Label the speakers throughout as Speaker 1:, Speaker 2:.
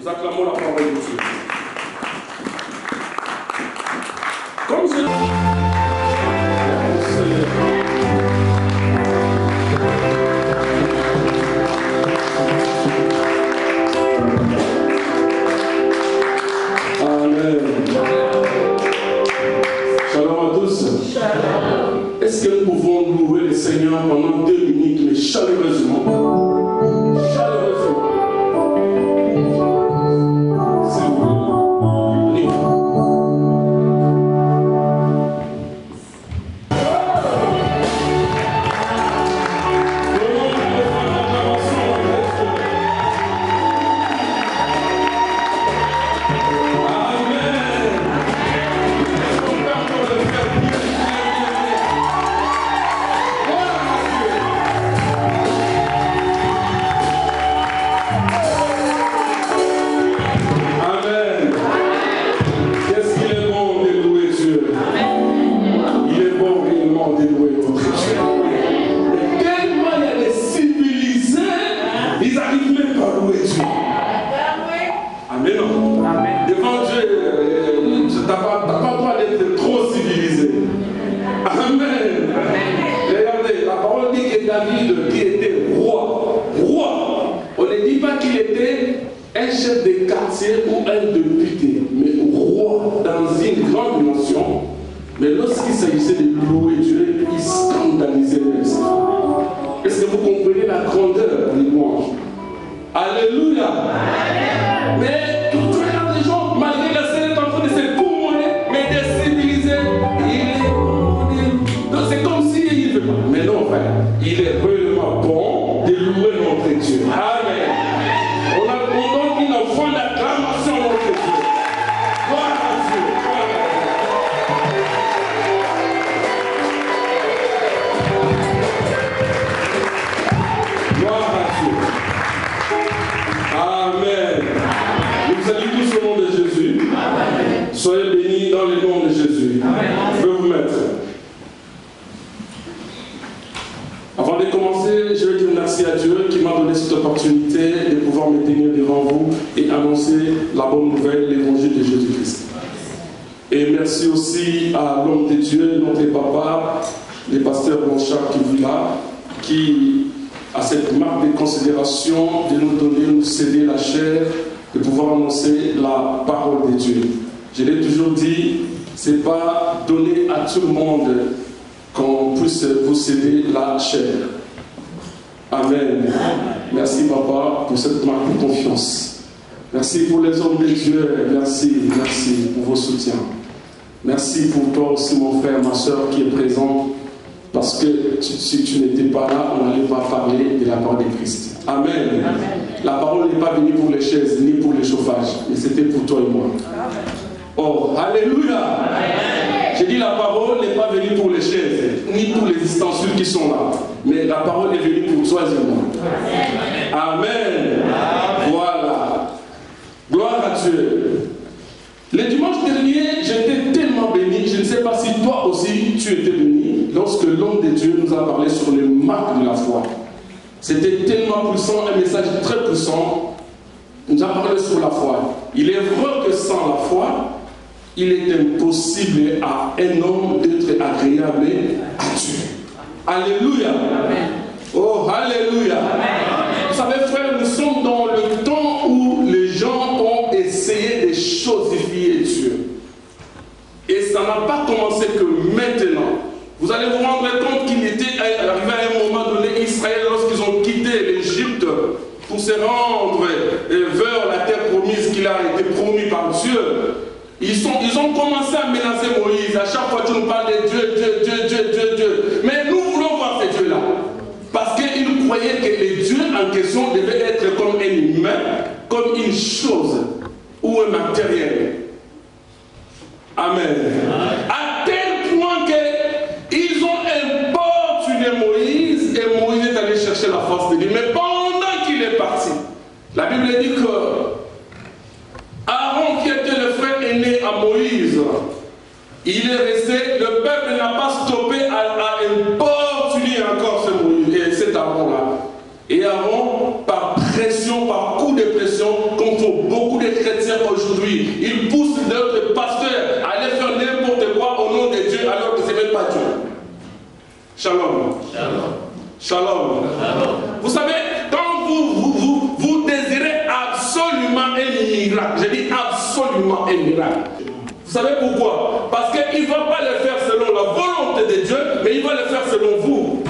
Speaker 1: Nous acclamons la parole de Dieu. Comme je Amen. Shalom à tous. Est-ce que nous pouvons louer le Seigneur pendant 2 minutes, mais chaleureusement? Chaleureusement. S'il vous plaît. Ou un député, mais roi dans une grande nation, mais lorsqu'il s'agissait de louer Dieu, il scandalisait même ça. Est-ce que vous comprenez la grandeur des louanges? Alléluia! Mais tu regardes les gens, malgré la scène, en train de se poumonner, mais décivilisé, il est bon. Donc c'est comme s'il ne veut pas. Mais non, frère, il est réellement bon de louer notre Dieu. Amen. On donne une offrande d'acclamation à notre Dieu. Gloire à Dieu. Gloire à Dieu. Amen. Nous saluons tous au nom de Jésus. Amen. Soyez bénis dans le nom de Jésus. Amen. Je vais vous mettre. Avant de commencer, je vais dire merci à Dieu qui m'a donné cette opportunité de pouvoir me tenir devant vous et annoncer la bonne nouvelle, l'évangile de Jésus-Christ. Et merci aussi à l'homme de Dieu, notre papa, le pasteur Bonchard qui vit là, qui a cette marque de considération de nous donner, nous céder la chair, de pouvoir annoncer la parole de Dieu. Je l'ai toujours dit, ce n'est pas donné à tout le monde qu'on puisse vous céder la chair. Amen. Merci papa pour cette marque de confiance. Merci pour les hommes de Dieu. Merci pour vos soutiens. Merci pour toi aussi mon frère, ma soeur qui est présent. Parce que si tu n'étais pas là, on n'allait pas parler de la parole de Christ. Amen. Amen. La parole n'est pas venue pour les chaises ni pour les chauffages, mais c'était pour toi et moi. Amen. Oh, alléluia. Amen. J'ai dit la parole n'est pas venue pour les chaises, ni pour les ustensiles qui sont là. Mais la parole est venue pour toi et moi. Amen. Amen. Voilà. Gloire à Dieu. Le dimanche dernier, j'étais tellement béni. Je ne sais pas si toi aussi tu étais béni lorsque l'homme de Dieu nous a parlé sur les marques de la foi. C'était tellement puissant, un message très puissant. Il nous a parlé sur la foi. Il est vrai que sans la foi, il est impossible à un homme d'être agréable à Dieu. Alléluia. Amen. Oh, alléluia. Amen. Vous savez, frère, nous sommes dans le temps où les gens ont essayé de chosifier Dieu. Et ça n'a pas commencé que maintenant. Vous allez vous rendre compte qu'il était arrivé à un moment donné, Israël, lorsqu'ils ont quitté l'Égypte pour se rendre vers la terre promise qui a été promise par Dieu. Ils ont commencé à menacer Moïse. À chaque fois, tu nous parles de Dieu, Dieu, Dieu, Dieu, Dieu, Dieu. Mais nous voulons voir ces dieux-là. Parce qu'ils croyaient que les dieux en question devaient être comme un humain, comme une chose ou un matériel. Amen. À tel point qu'ils ont importuné Moïse et Moïse est allé chercher la force de Dieu. Mais pendant qu'il est parti, la Bible dit que Aaron, qui était le frère aîné à Moïse, il est resté, le peuple n'a pas stoppé à importuner encore cet Aaron-là. Et Aaron, par pression, par coup de pression, comme pour beaucoup miracle. J'ai dit absolument un miracle. Vous savez pourquoi? Parce qu'il ne va pas le faire selon la volonté de Dieu, mais il va le faire selon vous.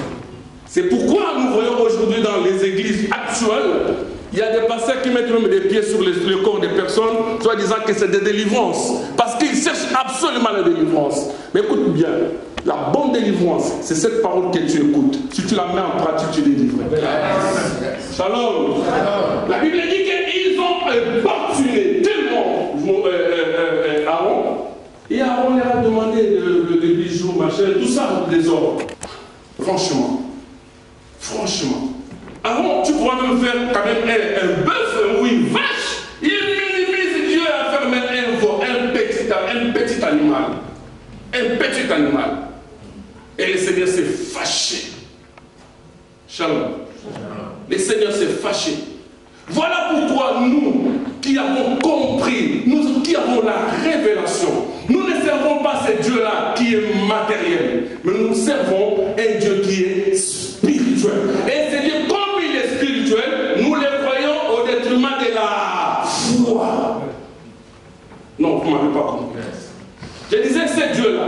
Speaker 1: C'est pourquoi nous voyons aujourd'hui dans les églises actuelles, il y a des pasteurs qui mettent même des pieds sur le corps des personnes, soit disant que c'est des délivrances. Parce qu'ils cherchent absolument la délivrance. Mais écoute bien, la bonne délivrance, c'est cette parole que tu écoutes. Si tu la mets en pratique, tu es délivré. Shalom. La Bible dit qu'ils ont importuné tellement Aaron. Et Aaron leur a demandé de bijoux, machin, tout ça, des ordres. Franchement. Aaron, tu pourras même faire quand même un bœuf ou une vache. Il minimise Dieu à faire même un veau, un petit animal. Un petit animal. Et le Seigneur s'est fâché. Shalom. Le Seigneur s'est fâché. Voilà pourquoi nous, qui avons compris, nous qui avons la révélation, nous ne servons pas ce Dieu-là qui est matériel, mais nous servons un Dieu qui est spirituel. Et ce Dieu, comme il est spirituel, nous le croyons au détriment de la foi. Non, vous ne m'avez pas compris. Je disais, ce Dieu-là,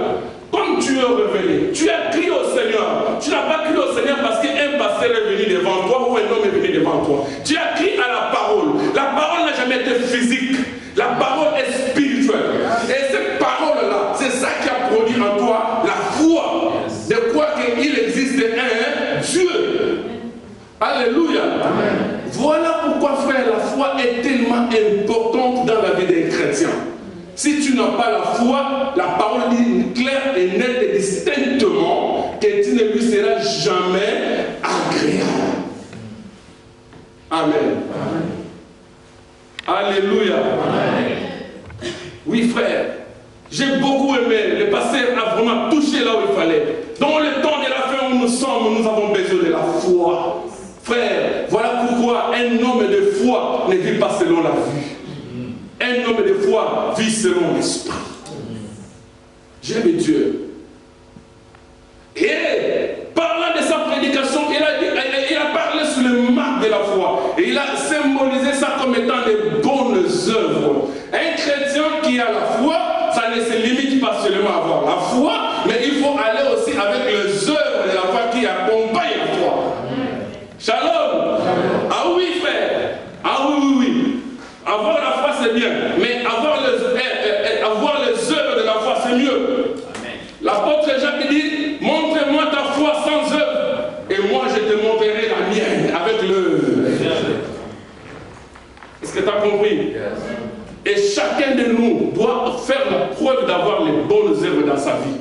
Speaker 1: comme tu es révélé, tu as crié au Seigneur. Tu n'as pas crié au Seigneur parce qu'un pasteur est venu devant toi ou un homme est venu devant toi. Tu as crié à la parole. La parole n'a jamais été physique. La parole est spirituelle. Et cette parole-là, c'est ça qui a produit en toi la foi. De quoi qu'il existe un Dieu. Alléluia. Amen. Voilà pourquoi, frère, la foi est tellement importante dans la vie des chrétiens. Si tu n'as pas la foi, la parole dit claire et nette et distinctement que tu ne lui seras jamais agréable. Amen. Amen. Alléluia. Amen. Oui, frère, j'ai beaucoup aimé. Le pasteur a vraiment touché là où il fallait. Dans le temps de la fin où nous sommes, nous avons besoin de la foi. Frère, voilà pourquoi un homme de foi ne vit pas selon la vue. Un homme de foi vit selon l'esprit. J'aime Dieu. Et parlant de sa prédication, il a parlé sur le marque de la foi. Et il a symbolisé ça comme étant des bonnes œuvres. Un chrétien qui a la foi, ça ne se limite pas seulement à avoir la foi, mais il faut aller aussi avec les œuvres de la foi qui accompagnent la foi. Shalom. Ah oui, frère. Ah oui. Avoir la foi, c'est bien. Mais avoir les œuvres de la foi, c'est mieux. L'apôtre Jacques dit, montre-moi ta foi sans œuvre, et moi je te montrerai la mienne avec l'œuvre. Est-ce que tu as compris? Et chacun de nous doit faire la preuve d'avoir les bonnes œuvres dans sa vie.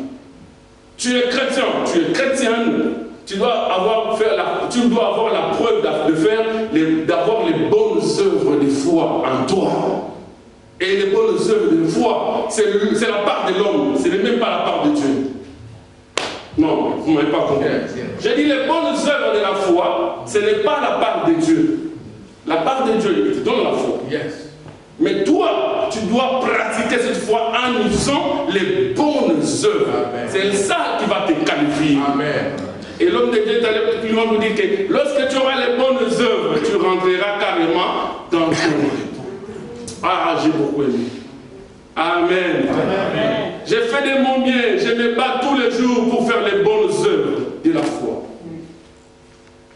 Speaker 1: Tu es chrétien, tu es chrétienne, tu dois avoir la preuve d'avoir les bonnes œuvres de foi en toi. Et les bonnes œuvres de foi, c'est la part de l'homme, ce n'est même pas la part de Dieu. Non, vous ne m'avez pas compris. J'ai dit les bonnes œuvres de la foi, ce n'est pas la part de Dieu. La part de Dieu, il te donne la foi. Yes. Mais toi, tu dois pratiquer cette foi en usant les bonnes œuvres. C'est ça qui va te qualifier. Amen. Et l'homme de Dieu plus loin nous dit que lorsque tu auras les bonnes œuvres, tu rentreras carrément dans ton repos. Ah, j'ai beaucoup aimé. Amen. Amen. J'ai fait de mon bien, je me bats tous les jours pour faire les bonnes œuvres de la foi.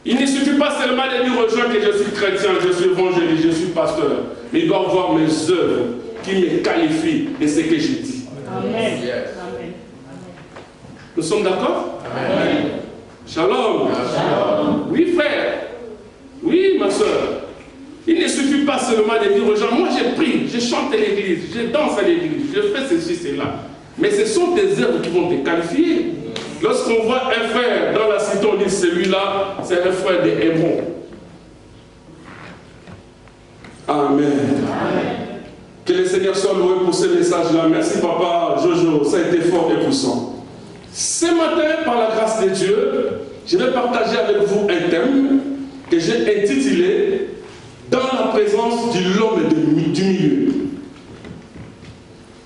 Speaker 1: Il ne suffit pas seulement de dire aux gens que je suis chrétien, je suis évangéliste, je suis pasteur. Mais il doit voir mes œuvres qui me qualifient de ce que je dis. Amen. Yes. Nous sommes d'accord? Amen. Shalom. Shalom. Oui, frère. Oui, ma soeur. Il ne suffit pas seulement de dire aux gens, moi j'ai prie, je chante à l'église, je danse à l'église, je fais ceci, cela. Mais ce sont des œuvres qui vont te qualifier. Lorsqu'on voit un frère dans la cité, on dit celui-là, c'est un frère de Hébreu. Amen. Amen. Que le Seigneur soit loué pour ce message-là. Merci papa Jojo, ça a été fort et puissant. Ce matin, par la grâce de Dieu, je vais partager avec vous un thème que j'ai intitulé « Dans la présence de l'homme du milieu ».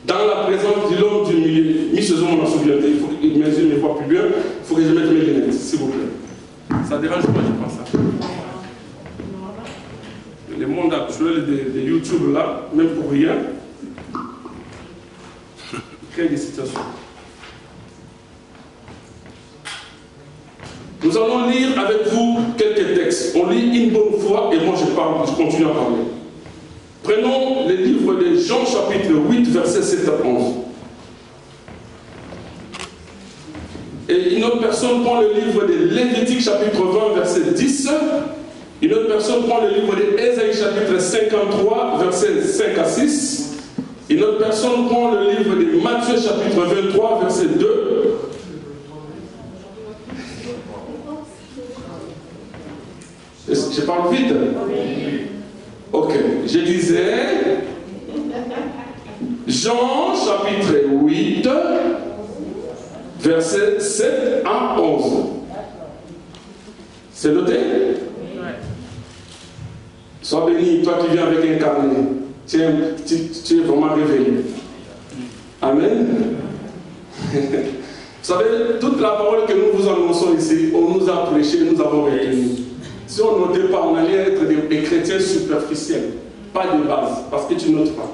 Speaker 1: Dans la présence de l'homme du milieu. Mi-saison, on a souviens, il faut que mes yeux ne voient plus bien, il faut que je mette mes lunettes, s'il vous plaît. Ça dérange pas, je pense ça. le monde actuel de YouTube là, même pour rien, crée des situations. Nous allons lire avec vous quelques textes. On lit une bonne fois et moi je continue à parler. Prenons le livre de Jean chapitre 8, versets 7 à 11. Et une autre personne prend le livre de Lévitique chapitre 20, verset 10. Une autre personne prend le livre de Ésaïe chapitre 53, versets 5 à 6. Une autre personne prend le livre de Matthieu chapitre 23, verset 2. Je parle vite? Ok, je disais Jean chapitre 8, versets 7 à 11. C'est noté? Sois béni, toi qui viens avec un carnet. Tu es vraiment réveillé. Amen. Vous savez, toute la parole que nous vous annonçons ici, on nous a prêché, nous avons retenu. Si on notait pas, on allait être des chrétiens superficiels, pas de base, parce que tu notes pas.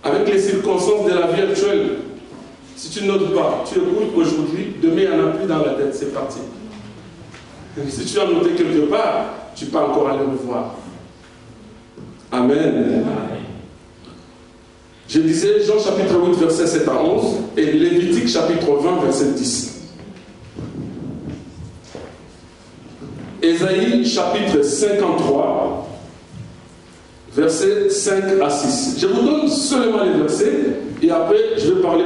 Speaker 1: Avec les circonstances de la vie actuelle, si tu notes pas, tu écoutes aujourd'hui, demain il n'y en a plus dans la tête, c'est parti. Si tu as noté quelque part, tu peux encore aller le voir. Amen. Je disais Jean chapitre 8, verset 7 à 11 et Lévitique chapitre 20, verset 10. Ésaïe chapitre 53, versets 5 à 6. Je vous donne seulement les versets et après je vais parler.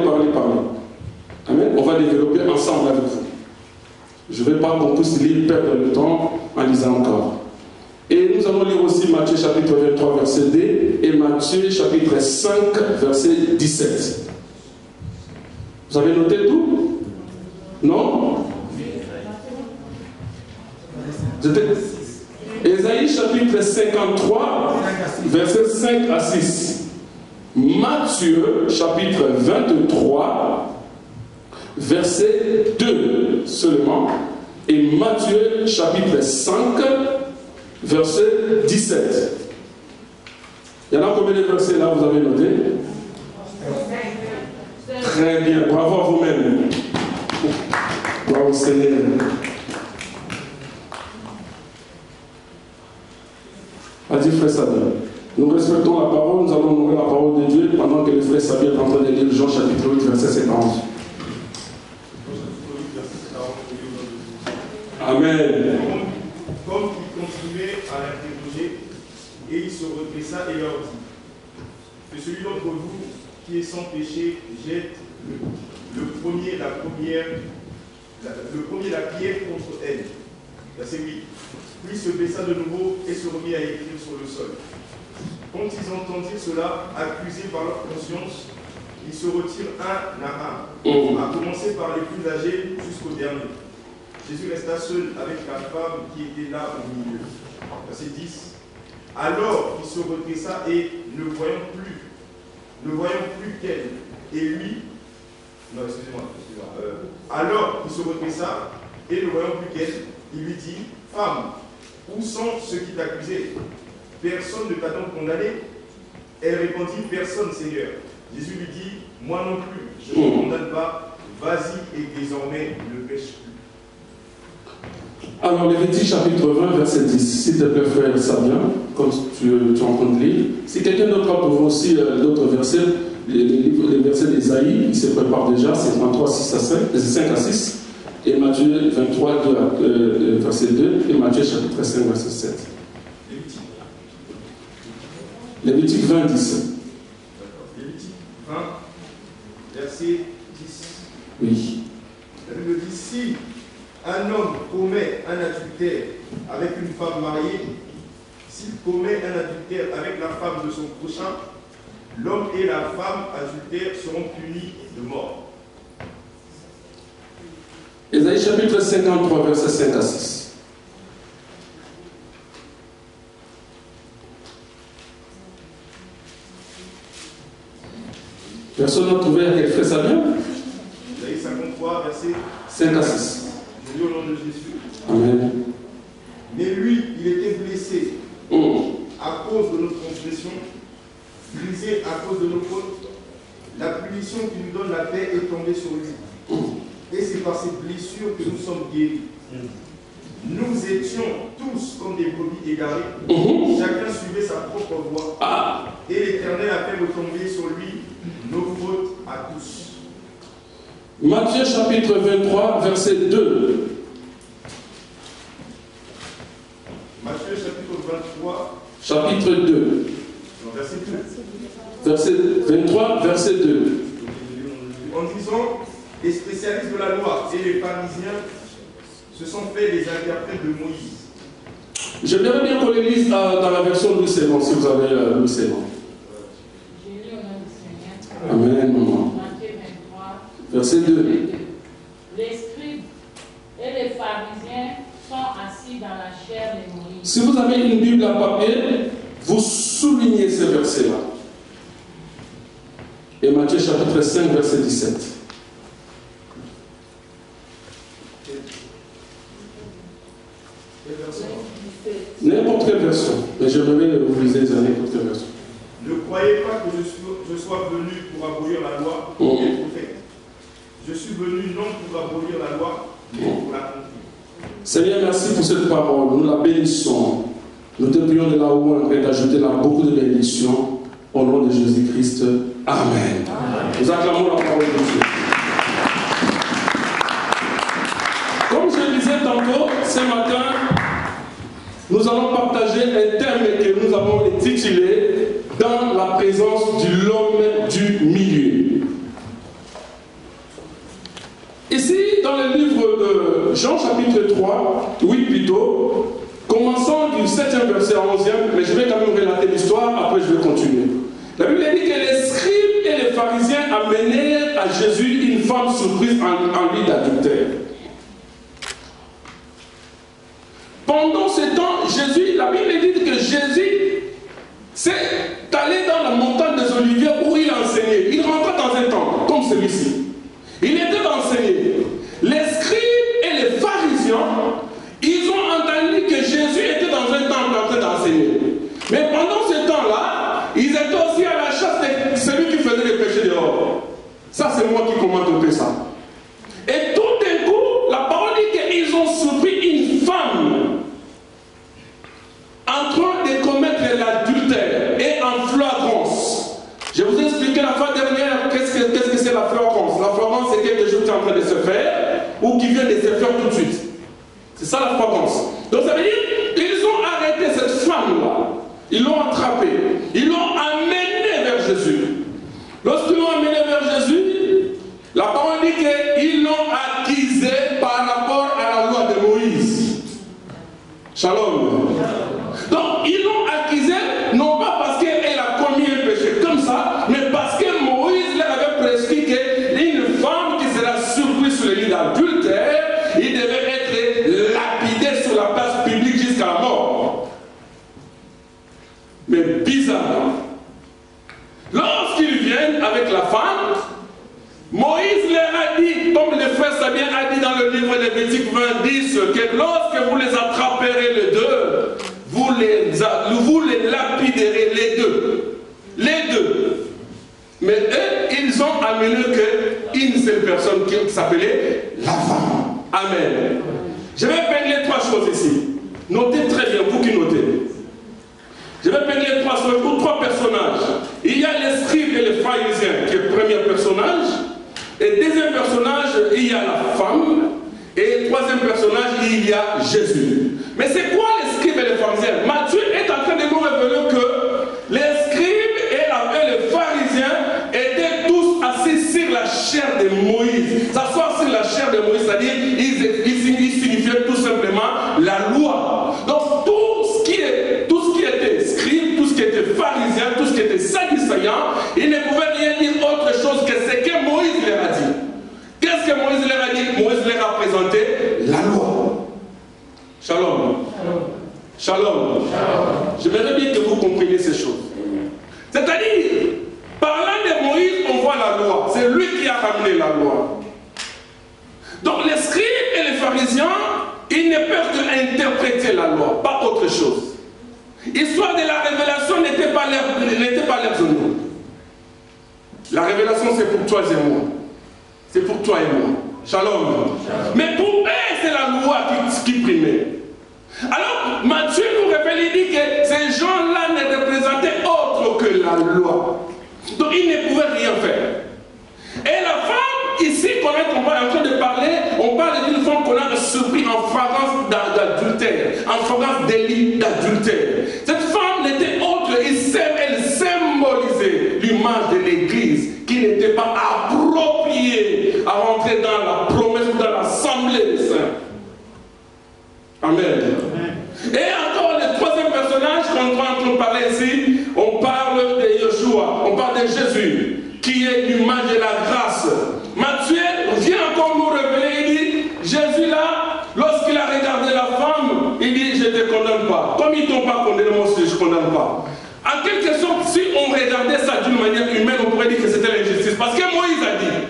Speaker 1: Amen. On va développer ensemble avec vous. Je ne vais pas qu'on puisse lire, perdre le temps en lisant encore. Et nous allons lire aussi Matthieu chapitre 23, verset 2 et Matthieu chapitre 5, verset 17. Vous avez noté tout? Non? Ésaïe chapitre 53, verset 5 à 6. Matthieu chapitre 23, verset 2 seulement. Et Matthieu chapitre 5, verset 17. Il y en a combien de versets là, vous avez noté? Très bien, bravo à vous-même. Bravo Seigneur. Vas-y, frère Sabien. Nous respectons la parole, nous allons ouvrir la parole de Dieu pendant que le frère Sabien est en train de lire Jean chapitre 8, verset 70. Amen.
Speaker 2: Comme il continuait à l'interroger, et il se redressa et leur dit: que celui d'entre vous qui est sans péché jette le premier la pierre contre elle. Verset 8. Puis il se baissa de nouveau et se remit à écrire sur le sol. Quand ils entendirent cela, accusés par leur conscience, ils se retirent un à un, à commencer par les plus âgés jusqu'au dernier. Jésus resta seul avec la femme qui était là au milieu. Verset 10. Alors il se redressa et ne voyant plus qu'elle, et lui, non, excusez-moi, alors il se redressa et ne voyant plus qu'elle, il lui dit: femme, où sont ceux qui t'accusaient? Personne ne t'a donc condamné? Elle répondit: personne, Seigneur. Jésus lui dit: moi non plus, je ne te condamne pas, vas-y et désormais ne pêche plus.
Speaker 1: Alors, Lévitique chapitre 20, verset 10. S'il te plaît, frère Sabien, comme tu es en train de lire. Si quelqu'un d'autre a pour vous aussi d'autres versets, les versets d'Ésaïe, il se prépare déjà, c'est 33, 5 à 6. Et Matthieu 23, verset 2, et Matthieu chapitre 5, verset 7. Lévitique 20, 10.
Speaker 2: Lévitique 20, verset 10.
Speaker 1: Oui.
Speaker 2: La Bible dit: si un homme commet un adultère avec une femme mariée, s'il commet un adultère avec la femme de son prochain, l'homme et la femme adultères seront punis de mort.
Speaker 1: Ésaïe chapitre 53, verset 5 à 6. Personne n'a trouvé à quel fait ça vient?
Speaker 2: Ésaïe 53, verset
Speaker 1: 5 à 6.
Speaker 2: Je lis au nom de Jésus.
Speaker 1: Amen.
Speaker 2: Mais lui, lui, il était blessé à cause de nos transgressions, brisé à cause de nos fautes. La punition qui nous donne la paix est tombée sur lui. Et c'est par ces blessures que nous sommes guéris. Nous étions tous comme des brebis égarées. Chacun suivait sa propre voie. Et l'Éternel a fait retomber sur lui nos fautes à tous.
Speaker 1: Matthieu chapitre 23, verset 2.
Speaker 2: Matthieu chapitre 23.
Speaker 1: Chapitre 2.
Speaker 2: Non, verset 2.
Speaker 1: Verset 23, verset 2.
Speaker 2: En disant, les spécialistes de la loi et les pharisiens se sont fait les interprètes de Moïse.
Speaker 1: J'aimerais bien qu'on les lise dans la version Louis Sévon, si vous avez Louis Sévon.
Speaker 3: J'ai lu au nom du Seigneur.
Speaker 1: Amen, maman.
Speaker 3: Matthieu 23.
Speaker 1: Verset 2.
Speaker 3: Les scribes et les pharisiens sont assis dans la chair de Moïse.
Speaker 1: Si vous avez une Bible à papier, vous soulignez ce verset-là. Et Matthieu chapitre 5, verset 17. N'importe quelle version. Mais j'aimerais vous liser n'importe quelle version.
Speaker 2: Ne croyez pas que je sois venu pour abolir la loi et les prophètes. Je suis venu non pour abolir la loi, mais pour l'accomplir.
Speaker 1: Seigneur, merci pour cette parole. Nous la bénissons. Nous te prions de la haut et d'ajouter là beaucoup de bénédictions. Au nom de Jésus-Christ. Amen. Nous acclamons la parole de Dieu. Comme je le disais tantôt, ce matin, nous allons partager un thème que nous avons intitulé « Dans la présence de l'homme du milieu ». Ici, dans le livre de Jean chapitre 3, oui plutôt, commençons du 7e verset à 11e, mais je vais quand même relater l'histoire, après je vais continuer. La Bible dit que les scribes et les pharisiens amenèrent à Jésus une femme surprise en lit d'adultère. Pendant ce temps, Jésus, la Bible dit que Jésus s'est allé dans la montagne des Oliviers où il enseignait. Il rentrait dans un temple, comme celui-ci. Il était enseigné. Les scribes et les pharisiens, ils ont entendu que Jésus était dans un temple en train d'enseigner. Mais pendant ce temps-là, ils étaient aussi à la chasse de celui qui faisait les péchés dehors. Ça, c'est moi qui commente un peu ça. Et tout d'un coup, la parole dit qu'ils ont surpris une femme en train de commettre l'adultère et en flagrance. Je vous ai expliqué la fois dernière qu'est-ce que c'est la flagrance. La flagrance, c'est quelque chose qui est en train de se faire ou qui vient de se faire tout de suite. C'est ça la flagrance. Donc ça veut dire qu'ils ont arrêté cette femme-là. Ils l'ont attrapée. Ils l'ont amenée vers Jésus. Lorsqu'ils l'ont amenée vers Jésus, la parole dit qu'ils l'ont accusée par rapport à la loi de Moïse. Shalom. Donc, ils l'ont accusée, non pas parce qu'elle a commis un péché comme ça, mais parce que Moïse leur avait prescrit qu'une femme qui sera surprise sur le lit d'adultère, il devait être lapidé sur la place publique jusqu'à la mort. Mais bizarrement, lorsqu'ils viennent avec la femme, Moïse leur a dit, comme le frère Sabien a dit dans le livre de Lévitique 20, que lorsque vous les attraperez les deux, vous les lapiderez les deux. Les deux. Mais eux, ils ont amené qu'une seule personne qui s'appelait la femme. Amen. Je vais peindre trois choses ici. Notez très bien, vous qui notez. Je vais peindre trois choses ou trois personnages. Il y a les scribes et les pharisiens, qui est le premier personnage. Et deuxième personnage, il y a la femme. Et troisième personnage, il y a Jésus. Mais c'est quoi les scribes et les pharisiens? Matthieu est en train de nous révéler que les scribes et les pharisiens étaient tous assis sur la chair de Moïse. S'asseoir sur la chair de Moïse, c'est-à-dire ils signifiaient tout simplement la loi. Donc tout ce qui était scribe, tout ce qui était pharisien, tout ce qui était sadducéen, ils ne pouvaient rien dire autre chose que ce que Moïse leur a dit. Qu'est-ce que Moïse leur a dit? Moïse leur a présenté la loi. Shalom. Shalom. J'aimerais bien que vous compreniez ces choses. C'est-à-dire, parlant de Moïse, on voit la loi. C'est lui qui a ramené la loi. Donc les scribes et les pharisiens, ils ne peuvent qu'interpréter la loi, pas autre chose. L'histoire de la révélation n'était pas leur zone. La révélation, c'est pour toi et moi. C'est pour toi et moi. Shalom. Mais pour eux, c'est la loi qui primait. Alors, Matthieu nous révèle, il dit que ces gens-là ne représentaient autre que la loi. Donc, ils ne pouvaient rien faire. Et la femme, ici, qu'on est en train de parler, on parle d'une femme qu'on a surpris en flagrance d'adultère, en flagrance délit d'adultère. Cette femme n'était autre, elle symbolisait l'image de l'Église qui n'était pas appropriée à rentrer dans la promesse ou dans l'assemblée des saints. Amen. Et encore le troisième personnage qu'on est en train de parler ici, on parle de Yeshua, on parle de Jésus, qui est l'image de la grâce. Matthieu vient encore nous révéler, il dit, Jésus là, lorsqu'il a regardé la femme, il dit, je ne te condamne pas. Comme ils ne t'ont pas condamné, moi aussi je ne condamne pas. En quelque sorte, si on regardait ça d'une manière humaine, on pourrait dire que c'était l'injustice. Parce que Moïse a dit.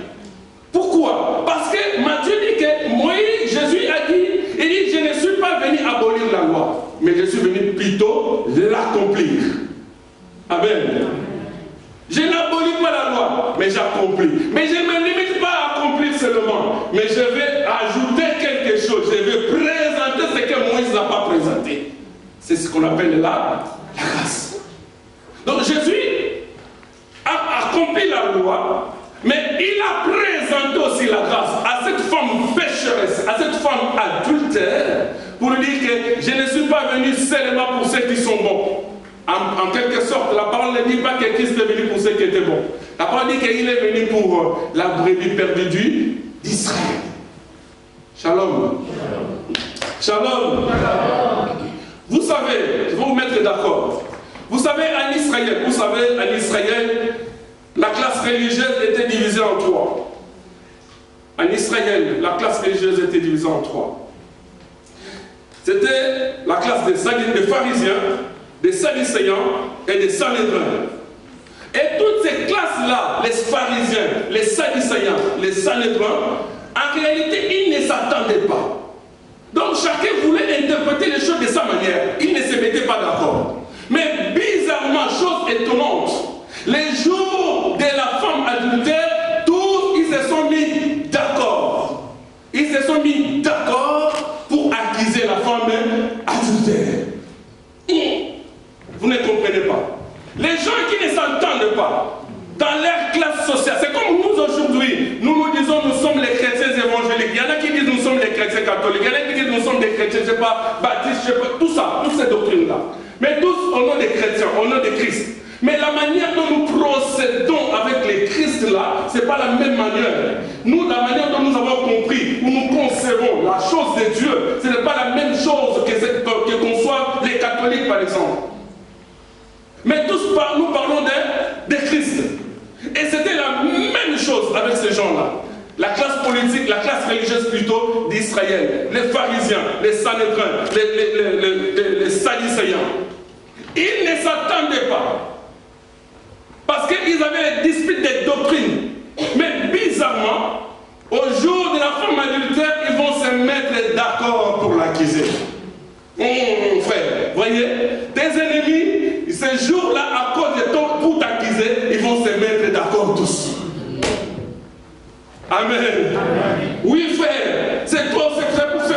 Speaker 1: Pourquoi? Parce que Matthieu dit que Jésus a dit, il dit, je ne suis pas venu abolir la loi, mais je suis venu plutôt l'accomplir. Amen. Je n'abolis pas la loi, mais j'accomplis. Mais je ne me limite pas à accomplir seulement, mais je vais ajouter quelque chose. Je vais présenter ce que Moïse n'a pas présenté. C'est ce qu'on appelle la grâce. Donc Jésus a accompli la loi, mais il a présenté aussi la grâce à cette femme pécheresse, à cette femme adultère, pour lui dire que je ne suis pas venu seulement pour ceux qui sont bons. En quelque sorte, la parole ne dit pas que Christ est venu pour ceux qui étaient bons. La parole dit qu'il est venu pour la brebis perdue d'Israël. Shalom. Shalom. Vous savez, je vais vous mettre d'accord. Vous savez, en Israël, la classe religieuse était divisée en trois. En Israël, la classe religieuse était divisée en trois. C'était la classe des pharisiens, des Sadducéens et des Sanhédrins. Et toutes ces classes-là, les pharisiens, les Sadducéens, les Sanhédrins, en réalité, ils ne s'attendaient pas. Donc chacun voulait interpréter les choses de sa manière. Ils ne se mettaient pas d'accord. Mais bizarrement, chose étonnante, les jours de la femme adultère, tous ils se sont mis d'accord. Ils se sont mis d'accord pour accuser la femme adultère. Vous ne comprenez pas. Les gens qui ne s'entendent pas dans leur classe sociale, c'est comme nous aujourd'hui, nous disons nous sommes les chrétiens évangéliques. Il y en a qui disent nous sommes les chrétiens catholiques, il y en a qui disent nous sommes des chrétiens, je ne sais pas, baptistes, je sais pas, tout ça, toutes ces doctrines-là. Mais tous au nom des chrétiens, au nom de Christ. Mais la manière dont nous procédons avec les Christ là, ce n'est pas la même manière. Nous, la manière dont nous avons compris, où nous concevons la chose de Dieu, ce n'est pas la même chose que conçoivent les catholiques par exemple. Mais tous nous parlons de Christ. Et c'était la même chose avec ces gens-là. La classe politique, la classe religieuse plutôt d'Israël, les pharisiens, les Sanhédrins, les Sadducéens. Ils ne s'attendaient pas. Parce qu'ils avaient les disputes des doctrines. Mais bizarrement, au jour de la femme adultère, ils vont se mettre d'accord pour l'accuser. Frère, voyez, tes ennemis, ces jours-là, à cause de toi, pour t'accuser, ils vont se mettre d'accord tous. Amen. Amen. Oui, frère, c'est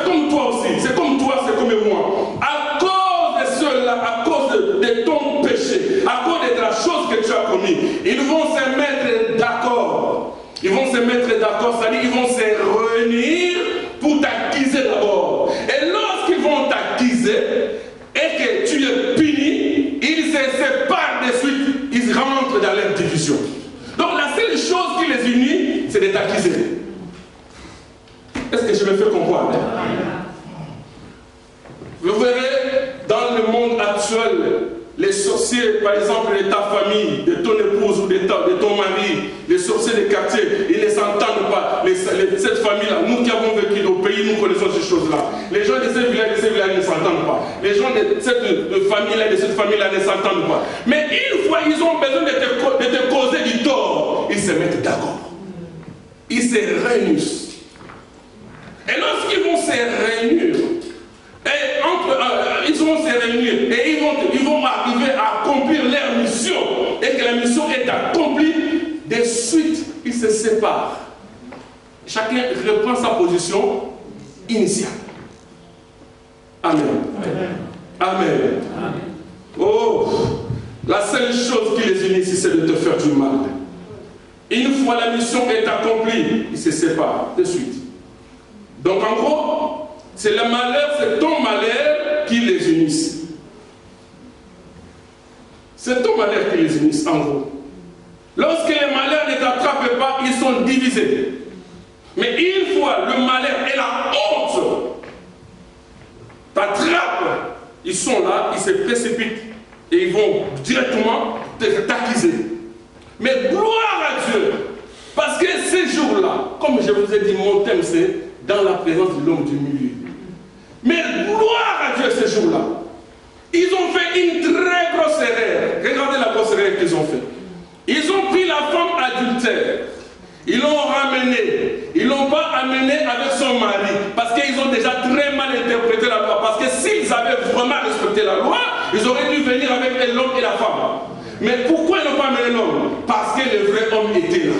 Speaker 1: comme toi aussi, c'est comme toi, c'est comme moi. À cause de cela, à cause de ton péché, à cause de la chose que tu as commis, ils vont se mettre d'accord. Ils vont se mettre d'accord, c'est-à-dire ils vont se réunir pour t'accuser d'abord. Et lorsqu'ils vont t'accuser et que tu es puni, ils se séparent de suite, ils rentrent dans leur division. Donc la seule chose qui les unit, c'est de t'accuser. Est-ce que je me fais comprendre? Vous verrez, dans le monde actuel, les sorciers, par exemple, de ta famille, de ton épouse ou de ton mari, les sorciers des quartiers, ils ne s'entendent pas. Cette famille-là, nous qui avons vécu au pays, nous connaissons ces choses-là. Les gens de ces villages ne s'entendent pas. Les gens de cette famille-là ne s'entendent pas. Mais une fois, ils ont besoin de te causer du tort, ils se mettent d'accord. Ils se réunissent. Et lorsqu'ils vont se réunir, Et ils vont se réunir et ils vont arriver à accomplir leur mission. Et que la mission est accomplie, de suite, ils se séparent. Chacun reprend sa position initiale. Amen. Amen. Amen. Oh, la seule chose qui les unit, c'est de te faire du mal. Une fois la mission est accomplie, ils se séparent de suite. Donc en gros, c'est le malheur, c'est ton malheur qui les unisse. C'est ton malheur qui les unisse, en gros. Lorsque les malheurs ne t'attrapent pas, ils sont divisés. Mais une fois le malheur et la honte t'attrapent, ils sont là, ils se précipitent et ils vont directement t'accuser. Mais gloire à Dieu, parce que ces jours-là, comme je vous ai dit, mon thème c'est dans la présence de l'homme du milieu. Mais gloire à Dieu ces jours-là. Ils ont fait une très grosse erreur. Regardez la grosse erreur qu'ils ont fait. Ils ont pris la femme adultère. Ils l'ont ramenée. Ils ne l'ont pas amenée avec son mari. Parce qu'ils ont déjà très mal interprété la loi. Parce que s'ils avaient vraiment respecté la loi, ils auraient dû venir avec l'homme et la femme. Mais pourquoi ils n'ont pas amené l'homme? Parce que le vrai homme était là.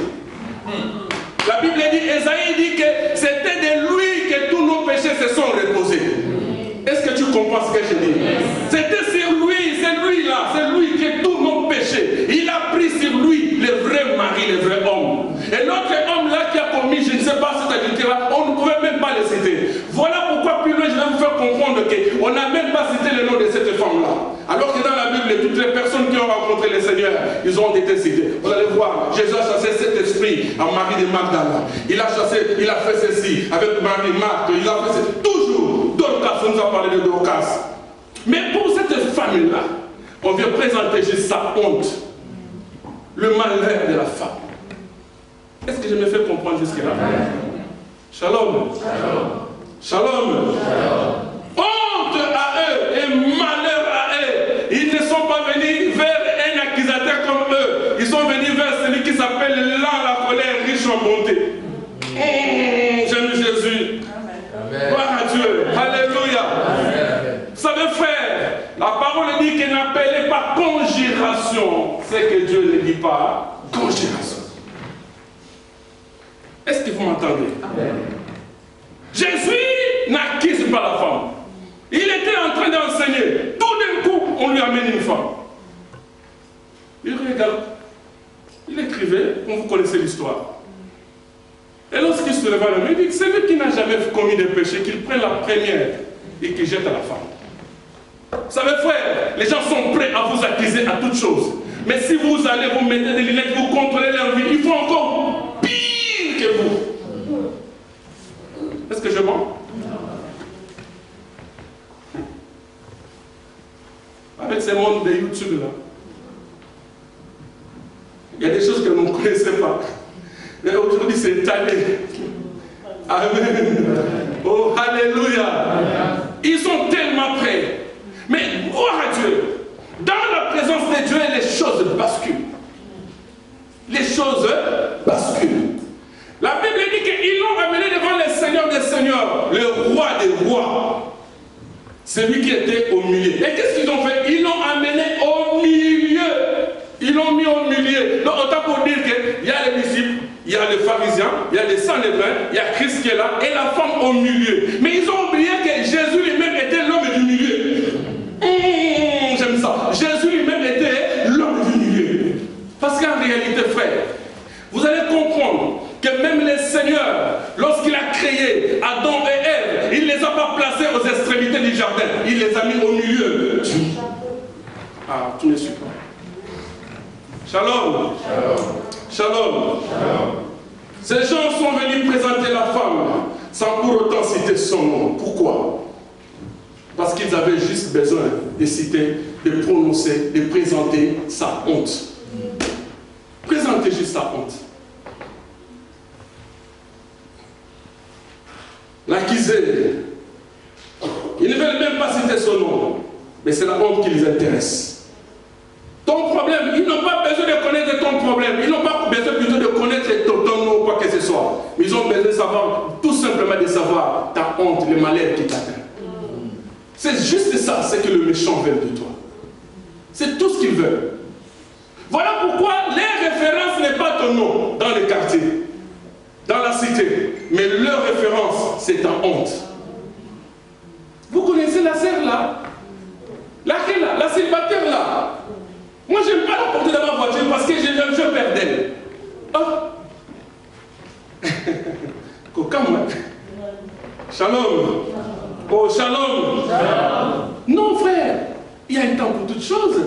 Speaker 1: La Bible dit, Esaïe dit que c'était de lui que tous nos péchés se sont reposés. Est-ce que tu comprends ce que je dis? C'était sur lui, c'est lui là, c'est lui qui a tous nos péchés. Il a pris sur lui le vrai mari, le vrai homme. Et l'autre homme là qui a commis, je ne sais pas cette adultère là, on ne pouvait même pas le citer. Voilà pourquoi plus loin je vais vous faire comprendre qu'on n'a même pas cité le nom de cette femme là. Alors que dans la Bible, toutes les personnes qui ont rencontré le Seigneur, ils ont été cités. Vous allez voir, Jésus a chassé cet esprit à Marie de Magdala. Il a chassé, il a fait ceci avec Marie, Marthe, il a fait ceci. Toujours, Dorcas, on nous a parlé de Dorcas. Mais pour cette femme-là, on vient présenter juste sa honte. Le malheur de la femme. Est-ce que je me fais comprendre jusque-là? Shalom. Shalom. Shalom. Shalom. Honte à eux et malheur à eux. Ils ne sont pas venus vers un accusateur comme eux. Ils sont venus vers celui qui s'appelle lent la colère, riche en bonté. J'aime Jésus. Amen. Gloire à Dieu. Alléluia. Amen. Vous savez, frère, la parole dit qu'elle n'appelait pas conjuration. C'est que Dieu ne dit pas conjuration. Est-ce que vous m'entendez? Jésus n'accuse pas la femme. Il était en train d'enseigner. Tout d'un coup, on lui amène une femme. Il regarde. Il écrivait, comme vous connaissez l'histoire. Et lorsqu'il se leva la main, il dit, celui qui n'a jamais commis de péché, qu'il prenne la première et qu'il jette à la femme. Vous savez, frère, les gens sont prêts à vous accuser à toutes choses. Mais si vous allez vous mettre des lunettes, vous contrôlez leur vie, ils font encore pire que vous. Est-ce que je mens? Avec ces mondes de YouTube là, il y a des choses que vous ne connaissez pas. Mais aujourd'hui c'est étalé. Amen. Oh, alléluia. Ils sont tellement prêts. Mais gloire à Dieu. Dans la présence de Dieu, les choses basculent. Les choses basculent. La Bible dit qu'ils l'ont amené devant le Seigneur des Seigneurs, le roi des rois. Celui qui était au milieu. Et qu'est-ce qu'ils ont fait? Ils l'ont amené au milieu. Ils l'ont mis au milieu. Donc autant pour dire qu'il y a les disciples, il y a les pharisiens, il y a les Sanhédrins, il y a Christ qui est là, et la femme au milieu. Mais ils ont oublié que Jésus lui-même était l'homme du milieu. J'aime ça. Jésus lui-même était l'homme du milieu. Parce qu'en réalité, frère, vous allez comprendre que même le Seigneur, lorsqu'il a créé Adam et Ève, il ne les a pas placés aux extrémités du jardin. Il les a mis au milieu. Ah, tu ne suis pas. Shalom. Shalom. Shalom. Shalom. Ces gens sont venus présenter la femme sans pour autant citer son nom. Pourquoi? Parce qu'ils avaient juste besoin de citer, de prononcer, de présenter sa honte. Présenter juste sa honte. L'accuser. Ils ne veulent même pas citer son nom. Mais c'est la honte qui les intéresse. Ton problème, ils n'ont pas besoin de connaître ton problème. Ils n'ont pas besoin plutôt de connaître ton nom ou quoi que ce soit. Mais ils ont besoin de savoir, tout simplement de savoir ta honte, le malheur qui t'atteint. C'est juste ça, c'est que le méchant veut de toi. C'est tout ce qu'il veut. Voilà pourquoi les références n'est pas ton nom dans les quartiers, dans la cité, mais leur référence, c'est ta honte. Vous connaissez la sœur là? Laquelle là? La célibataire là? Moi, je n'aime pas la porter dans ma voiture parce que je perds d'elle. Oh! Cocain, shalom. Oh, shalom. Non, frère, il y a un temps pour toutes choses.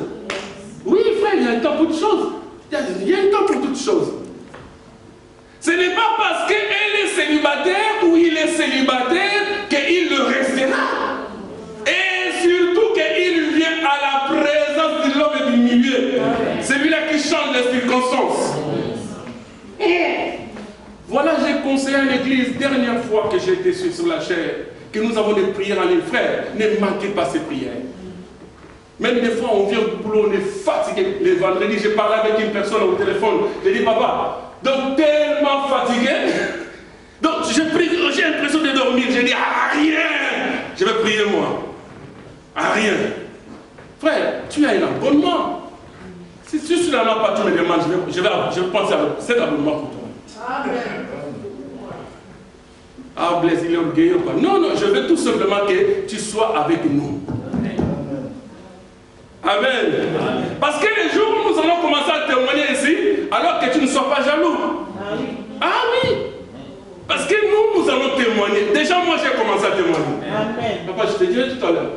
Speaker 1: Oui, frère, il y a un temps pour toutes choses. Il y a un temps pour toutes choses. Ce n'est pas parce qu'elle est célibataire ou il est célibataire qu'il le restera. Et surtout qu'il vient à la présence de l'homme et du milieu. Celui-là qui change les circonstances. Voilà, j'ai conseillé à l'église, dernière fois que j'ai été sur la chair, que nous avons des prières en ligne. Frère, ne manquez pas ces prières. Même des fois, on vient au boulot, on est fatigué. Les vendredis, j'ai parlé avec une personne au téléphone. J'ai dit, papa, donc tellement fatigué. Donc j'ai l'impression de dormir. J'ai dit, ah, rien. Je vais prier moi. Ah, rien. Frère, tu as un abonnement. Si tu n'en as pas, tu me demandes, je vais penser à cet abonnement pour toi. Amen. Ah, Blaise, il est orgueilleux. Non, non, je veux tout simplement que tu sois avec nous. Amen. Parce que les jours où nous allons commencer à témoigner ici, alors que tu ne sois pas jaloux. Ah oui. Parce que nous allons témoigner. Déjà, moi, j'ai commencé à témoigner. Amen. Papa, je te dirai tout à l'heure.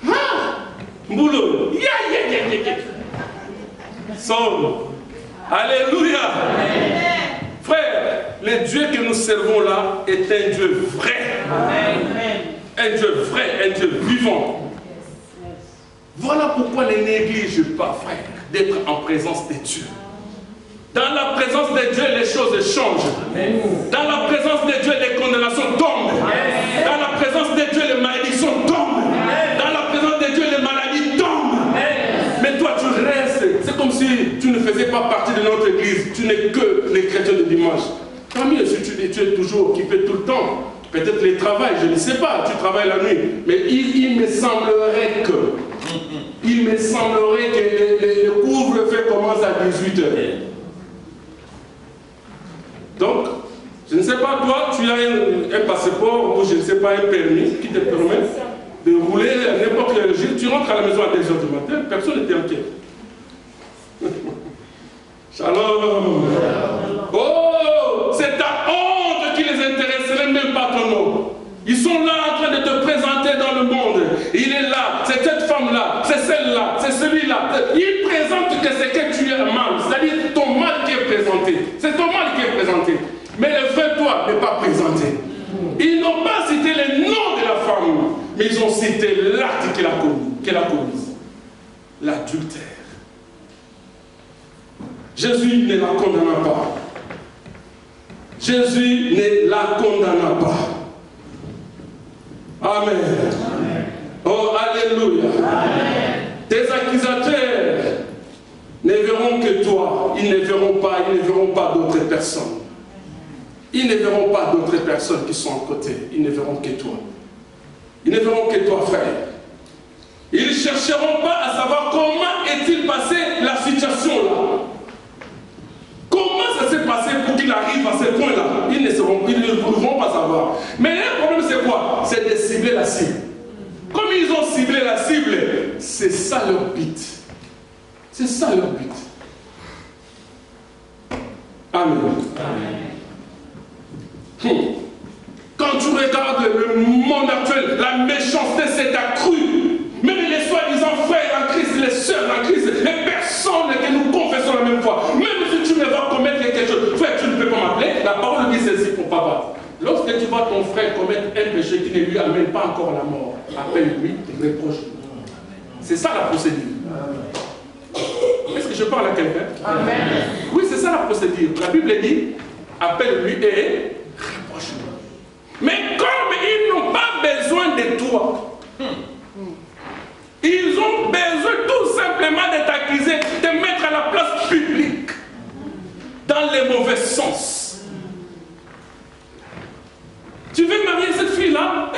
Speaker 1: Ah, boulot. Somme. Alléluia. Amen. Frère, le Dieu que nous servons là est un Dieu vrai. Amen. Un Dieu vrai, un Dieu vivant. Voilà pourquoi ne néglige pas, frère, d'être en présence de Dieu. Dans la présence de Dieu, les choses changent. Amen. Dans la présence de Dieu, les condamnations tombent. Amen. Dans la présence de Dieu, les malédictions tombent. Amen. Dans la présence de Dieu, les maladies tombent. Amen. Mais toi, tu restes. C'est comme si tu ne faisais pas partie de notre église. Tu n'es que les chrétiens du dimanche. Tant mieux si tu es toujours occupé tout le temps. Peut-être les travails, je ne sais pas, tu travailles la nuit. Mais il me semblerait que le couvre-feu commence à 18h. Donc, je ne sais pas, toi, tu as un passeport ou je ne sais pas, un permis qui te permet de rouler à n'importe quel jour. Tu rentres à la maison à 2h du matin, personne ne t'inquiète. Shalom. Oh, c'est ta honte qui les intéresserait, même pas ton nom. Ils sont là en train de te présenter dans le monde. Il est là, c'est cette femme-là, c'est celle-là, c'est celui-là. Il présente que c'est que tu es mal, c'est-à-dire ton mal qui est présenté. C'est ton mal qui est présenté. Mais le vrai toi n'est pas présenté. Ils n'ont pas cité le nom de la femme, mais ils ont cité l'acte qu'elle a commis. L'adultère. Jésus ne la condamna pas. Jésus ne la condamna pas. Amen. Amen. Oh, alléluia. Amen. Tes accusateurs ne verront que toi. Ils ne verront pas d'autres personnes. Ils ne verront pas d'autres personnes qui sont à côté. Ils ne verront que toi. Ils ne verront que toi, frère. Ils ne chercheront pas à savoir comment est-il passé la situation là. Comment ça s'est passé pour qu'il arrive à ce point-là? Ils ne pourront pas savoir. Mais le problème, c'est quoi? C'est de cibler la cible. Comme ils ont ciblé la cible, c'est ça leur but. C'est ça leur but. Amen. Amen. Quand tu regardes le monde actuel, la méchanceté s'est accrue. Même les soi-disant frères en Christ, les sœurs en Christ, les personnes que nous confessons la même fois, même si tu me vas commettre quelque chose, frère, tu ne peux pas m'appeler. La parole dit ceci pour papa. Lorsque tu vois ton frère commettre un péché qui ne lui amène pas encore la mort, appelle-lui et reproche-lui. C'est ça la procédure. Est-ce que je parle à quelqu'un? Amen. Oui, c'est ça la procédure. La Bible dit, appelle-lui et reproche-lui. Mais comme ils n'ont pas besoin de toi, ils ont besoin tout simplement de t'accuser, de mettre à la place publique, dans les mauvais sens. Tu veux marier cette fille-là?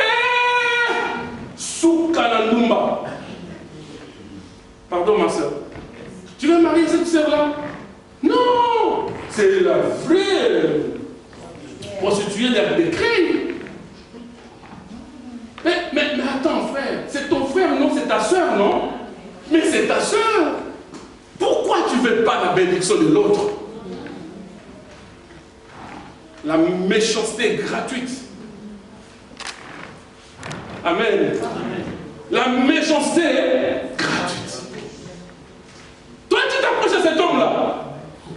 Speaker 1: Pardon, ma soeur. Tu veux marier cette soeur-là? Non! C'est la vraie prostituée des créés. Mais attends, frère, c'est ton frère, non? C'est ta soeur, non? Mais c'est ta soeur. Pourquoi tu ne veux pas la bénédiction de l'autre? La méchanceté gratuite. Amen. La méchanceté gratuite. Toi, tu t'approches de cet homme-là.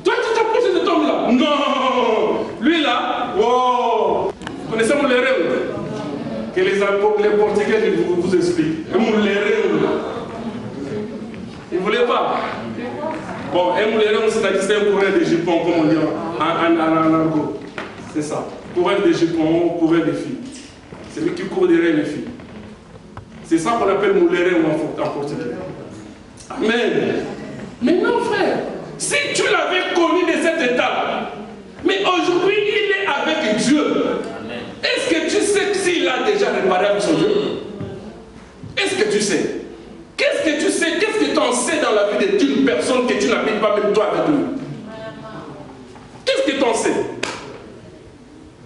Speaker 1: Toi, tu t'approches de cet homme-là. Non. Lui, là, wow. Vous connaissez mon rêve que les Portugais vous expliquent. Mon rêve. Ils ne voulaient pas. Bon, c'est un coureur de jupons, comme on dit en argot. C'est ça. Coureur de jupons, coureur de filles. C'est lui qui court derrière les filles. C'est ça qu'on appelle mouléré en portugais. Amen. Mais non, frère. Si tu l'avais connu de cet état, mais aujourd'hui il est avec Dieu. Est-ce que tu sais s'il a déjà réparé avec son Dieu? Est-ce que tu sais? Qu'est-ce que tu sais? Qu'est-ce que tu en sais dans la vie d'une personne que tu n'habites pas même toi avec lui? Qu'est-ce que tu en sais?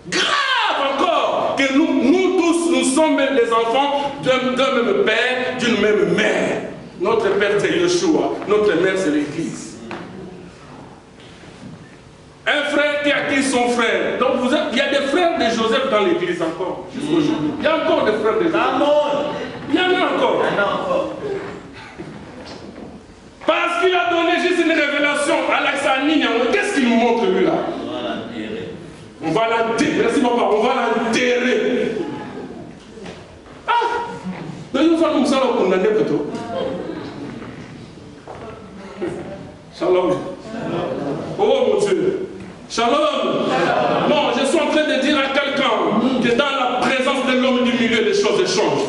Speaker 1: Grave encore que nous tous, nous sommes des enfants d'un même père, d'une même mère. Notre père c'est Yeshua, notre mère c'est l'église. Un frère qui acquis son frère. Donc il y a des frères de Joseph dans l'église encore. Jusqu'aujourd'hui. Il y a encore des frères de Joseph. Il y en a encore. Parce qu'il a donné juste une révélation à l'Axanine. Qu'est-ce qu'il nous montre lui là? On va l'enterrer. Merci papa, on va l'enterrer. Ah! Donc nous allons nous condamner plutôt. Shalom. Oh mon Dieu. Shalom. Non, je suis en train de dire à quelqu'un que dans la présence de l'homme du milieu, les choses changent.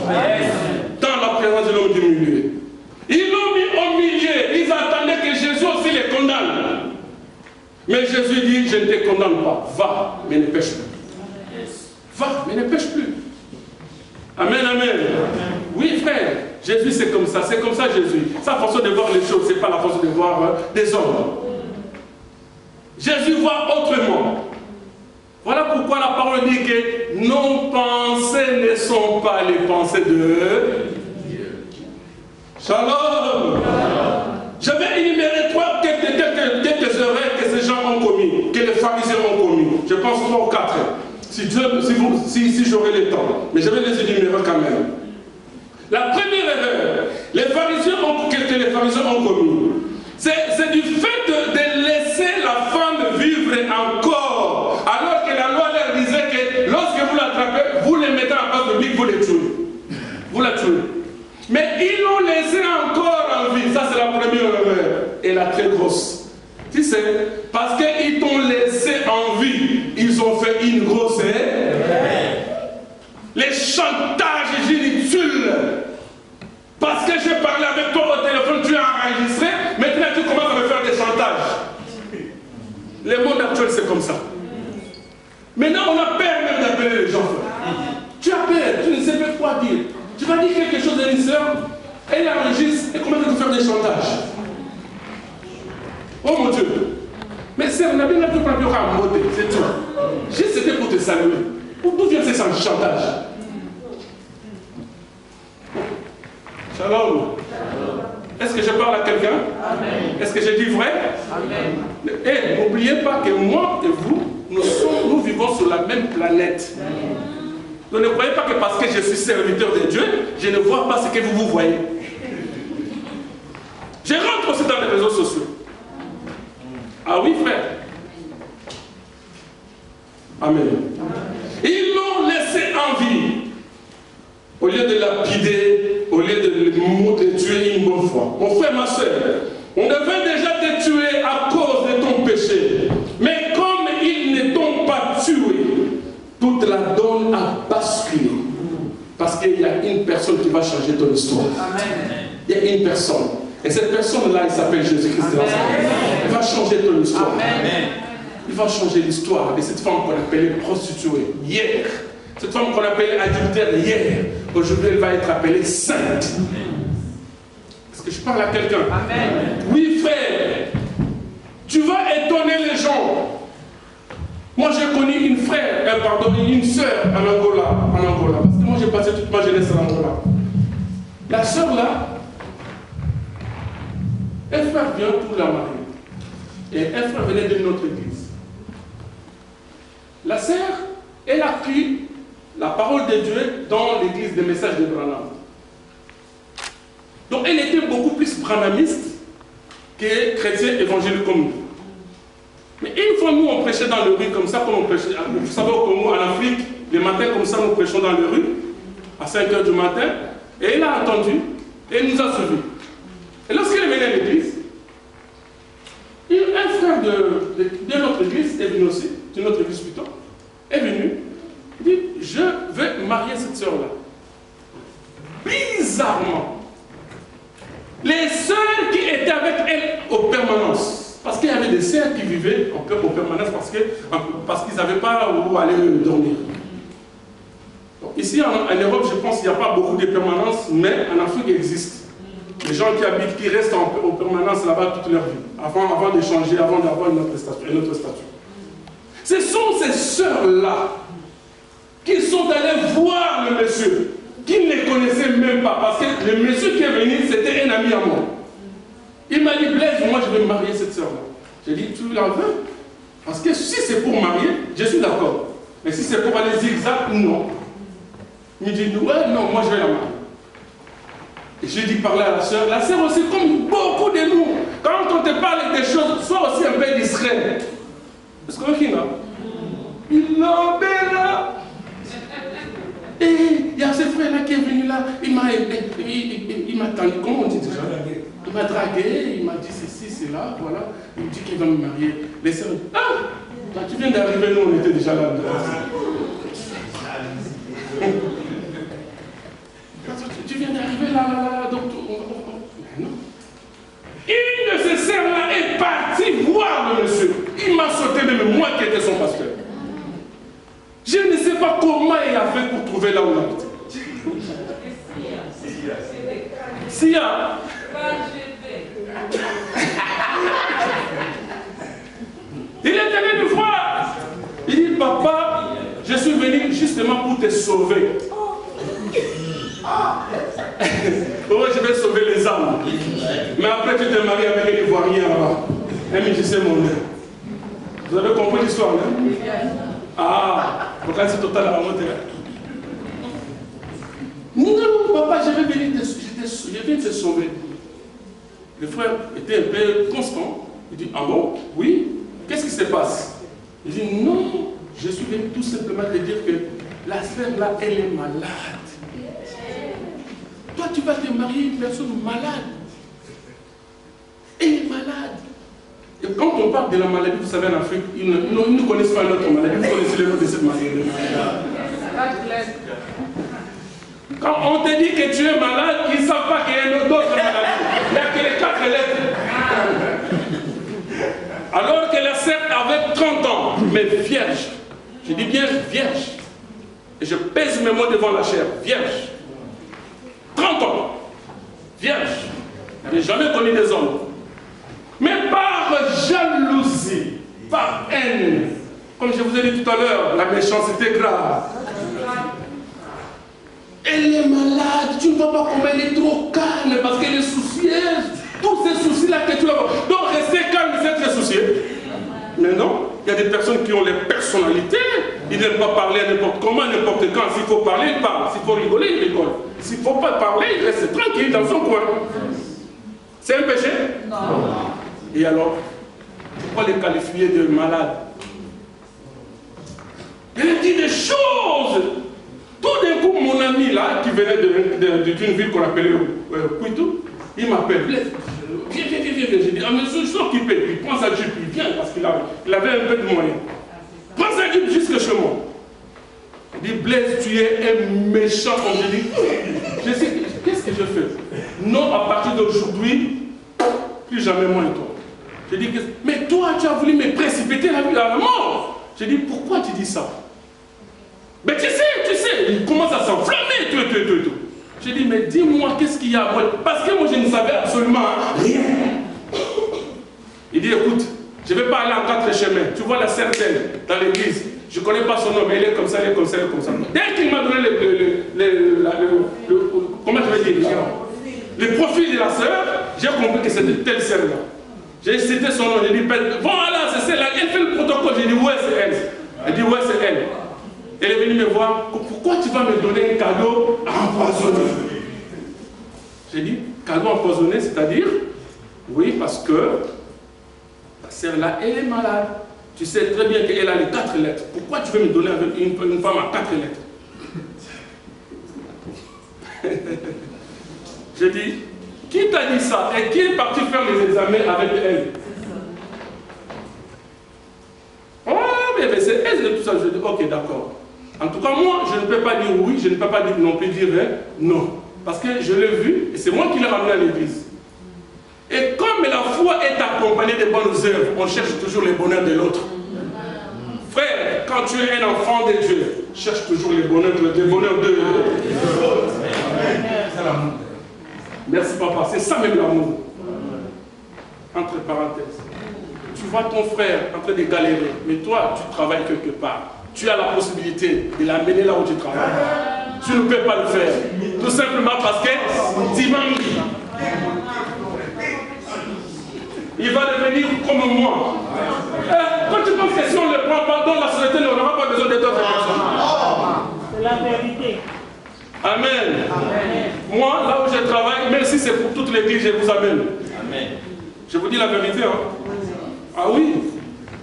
Speaker 1: Dans la présence de l'homme du milieu. Ils l'ont mis au milieu. Ils attendaient que Jésus aussi les condamne. Mais Jésus dit, je ne te condamne pas. Va, mais ne pêche plus. Va, mais ne pêche plus. Amen, amen. Oui, frère. Jésus, c'est comme ça. C'est comme ça, Jésus. Sa façon de voir les choses, ce n'est pas la façon de voir des hommes. Jésus voit autrement. Voilà pourquoi la parole dit que nos pensées ne sont pas les pensées de Dieu. Shalom. Je vais énumérer quelques erreurs que ces gens ont commis, que les pharisiens ont commis. Je pense 3 ou 4. Si j'aurai le temps. Mais je vais les énumérer quand même. La première erreur que les pharisiens ont commis, c'est du fait de laisser la femme vivre encore, alors que la loi leur disait que lorsque vous l'attrapez, vous les mettez en place de bique, vous les tuez. Vous la tuez. Mais ils l'ont laissé encore en vie. Ça, c'est la première erreur. Et la très grosse. Tu sais, parce qu'ils t'ont laissé en vie, ils ont fait une grosse erreur. Les chantages inutiles. Parce que j'ai parlé avec toi au téléphone, tu as enregistré, maintenant tu commences à me faire des chantages. Le monde actuel, c'est comme ça. Maintenant, on a peur même d'appeler les gens. Tu as peur, tu ne sais pas quoi dire. Tu vas dire quelque chose à une soeur, elle enregistre et commence à te faire des chantages. Oh mon Dieu. Mais sœur, on a bien appris pour la beauté, c'est tout. Juste c'était pour te saluer. D'où vient ce chantage? Shalom. Est-ce que je parle à quelqu'un? Est-ce que je dis vrai? Amen. Et n'oubliez pas que moi et vous, nous vivons sur la même planète. Donc ne croyez pas que parce que je suis serviteur de Dieu, je ne vois pas ce que vous voyez. Je rentre aussi dans les réseaux sociaux. Ah oui, frère. Amen. Ils l'ont laissé en vie. Au lieu de lapider, au lieu de le tuer une bonne fois. Mon frère, ma soeur, on devait déjà te tuer à cause de ton péché. Mais comme ils ne t'ont pas tué, toute la donne a basculé. Parce qu'il y a une personne qui va changer ton histoire. Amen. Il y a une personne. Et cette personne-là, il s'appelle Jésus-Christ. Il va changer ton histoire. Amen. Il va changer l'histoire de cette femme qu'on appelait prostituée hier. Cette femme qu'on appelait adultère hier. Aujourd'hui, elle va être appelée sainte. Est-ce que Je parle à quelqu'un. Oui, frère. Tu vas étonner les gens. Moi, j'ai connu une sœur en Angola. Parce que moi, j'ai passé toute ma jeunesse en Angola. La sœur là, un frère vient pour la marier. Et un frère venait de notre église. La sœur, elle a pris la parole de Dieu dans l'église des messages de Branham. Donc elle était beaucoup plus branhamiste que chrétien évangélique comme nous. Mais une fois nous on prêchait dans les rues comme ça, comme on prêchait, vous savez au Congo, en Afrique, les matins comme ça, nous prêchons dans les rues, à 5 h du matin, et elle a entendu, et elle nous a suivis. Et lorsqu'elle est venue à l'église, un frère de notre église est venu aussi, de notre église plutôt, est venu, il dit, je vais marier cette sœur-là. Bizarrement, les sœurs qui étaient avec elle aux permanences, parce qu'il y avait des sœurs qui vivaient aux permanences parce qu'ils n'avaient pas où aller dormir. Donc, ici en Europe, je pense qu'il n'y a pas beaucoup de permanences, mais en Afrique, il existe. Les gens qui habitent, qui restent aux permanences là-bas toute leur vie, avant d'échanger, avant d'avoir un autre statut. Ce sont ces sœurs-là qui sont allées voir le monsieur, qui ne les connaissaient même pas, parce que le monsieur qui est venu, c'était un ami à moi. Il m'a dit, Blaise, moi je vais marier cette sœur-là. J'ai dit, tu la veux? Parce que si c'est pour marier, je suis d'accord. Mais si c'est pour aller zigzag, non. Il me dit, ouais, non, moi je vais la marier. Et j'ai dit parler à la sœur aussi, comme beaucoup de nous, quand on te parle des choses, sois aussi un peu discret. Parce qu'on est là. Il là. Et il y a ce frère-là qui est venu là, il m'a tendu, comment on dit déjà? Il m'a dragué, il m'a dit ceci, c'est là, voilà. Il me dit qu'il va me marier. Les sœurs disent, ah, toi, tu viens d'arriver, nous on était déjà là. Tu viens d'arriver là, donc non. Une de ces sœurs-là est partie voir le monsieur. Il m'a sauté, même moi qui étais son pasteur. Je ne sais pas comment il a fait pour trouver là où il habite. Sia. Il est allé me voir. Il dit, papa, je suis venu justement pour te sauver. Oh, je vais sauver les âmes. Mais après, tu te maries avec un Ivoirien là-bas. Un musicien mondial. Vous avez compris l'histoire, non? Ah, donc là, c'est total à la montée. Non, papa, je vais venir te sauver. Le frère était un peu constant. Il dit, ah bon? Oui? Qu'est-ce qui se passe? Il dit, non, je suis venu tout simplement te dire que la sœur là, elle est malade. Toi, tu vas te marier une personne malade. Elle est malade. Et quand on parle de la maladie, vous savez, en Afrique, ils ne connaissent pas notre maladie. Vous connaissez le nom de cette maladie. Quand on te dit que tu es malade, ils ne savent pas qu'il y a d'autres maladies. Il n'y a que les 4 lettres. Alors que la sœur avait 30 ans, mais vierge. Je dis bien vierge. Et je pèse mes mots devant la chair. Vierge. 30 ans. Vierge. Elle n'avait jamais connu des hommes. Mais par jalousie, par haine, comme je vous ai dit tout à l'heure, la méchanceté grave. Elle est malade, tu ne vois pas comment elle est trop calme parce qu'elle est soucieuse. Tous ces soucis-là que tu as. Donc rester calme, c'est très soucieux. Mais non, il y a des personnes qui ont les personnalités. Ils n'aiment pas parler à n'importe comment, n'importe quand. S'il faut parler, il parle. S'il faut rigoler, il rigole. S'il ne faut pas parler, il reste tranquille dans son coin. C'est un péché? Non. Et alors, pourquoi les qualifier de malades? Elle dit des choses. Tout d'un coup, mon ami là, qui venait d'une ville qu'on appelait Pouitou, il m'appelle. Viens. J'ai dit, ah monsieur, je suis occupé. Il prend sa jupe, il vient parce qu'il avait un peu de moyens. Prends sa jupe jusque chez moi. Il dit, Blaise, tu es un méchant. Comme je dis, je sais, qu'est-ce que je fais? Non, à partir d'aujourd'hui, plus jamais moi et toi. Je dis, mais toi, tu as voulu me précipiter à la mort. Je dis, pourquoi tu dis ça? Mais tu sais, il commence à s'enflammer, tout. J'ai dit, mais dis-moi, qu'est-ce qu'il y a? Parce que moi, je ne savais absolument rien. Il dit, écoute, je ne vais pas aller en 4 chemins. Tu vois la certaine dans l'église. Je ne connais pas son nom, mais elle est comme ça, elle est comme ça, elle est comme ça. Dès qu'il m'a donné comment je vais dire, le profil de la sœur, j'ai compris que c'était telle sœur-là. J'ai cité son nom, j'ai dit, voilà, c'est celle-là, elle fait le protocole. J'ai dit, ouais, c'est elle. Elle dit, ouais, c'est elle. Elle est venue me voir, pourquoi tu vas me donner un cadeau empoisonné? J'ai dit, cadeau empoisonné, c'est-à-dire, oui, parce que ta sœur-là, elle est malade. Tu sais très bien qu'elle a les 4 lettres. Pourquoi tu veux me donner une femme à 4 lettres? J'ai dit, qui t'a dit ça? Et qui est parti faire les examens avec elle? Oh, mais c'est elle et tout ça. Je dis, ok, d'accord. En tout cas, moi, je ne peux pas dire oui, je ne peux pas dire non plus dire non. Parce que je l'ai vu, et c'est moi qui l'ai ramené à l'église. Et comme la foi est accompagnée de bonnes œuvres, on cherche toujours le bonheur de l'autre. Frère, quand tu es un enfant de Dieu, cherche toujours le bonheur de l'autre. C'est l'amour. Merci papa, c'est ça même l'amour. Entre parenthèses. Tu vois ton frère en train de galérer, mais toi, tu travailles quelque part. Tu as la possibilité de l'amener là où tu travailles. Tu ne peux pas le faire. Tout simplement parce que dimanche, il va devenir comme moi. Quand tu penses que si on ne le prend pas dans la société, on n'aura pas besoin d'autres personnes.
Speaker 3: C'est la vérité.
Speaker 1: Amen. Amen. Moi, là où je travaille, même si c'est pour toute l'église, je vous amène. Amen. Je vous dis la vérité. Hein? Ah oui.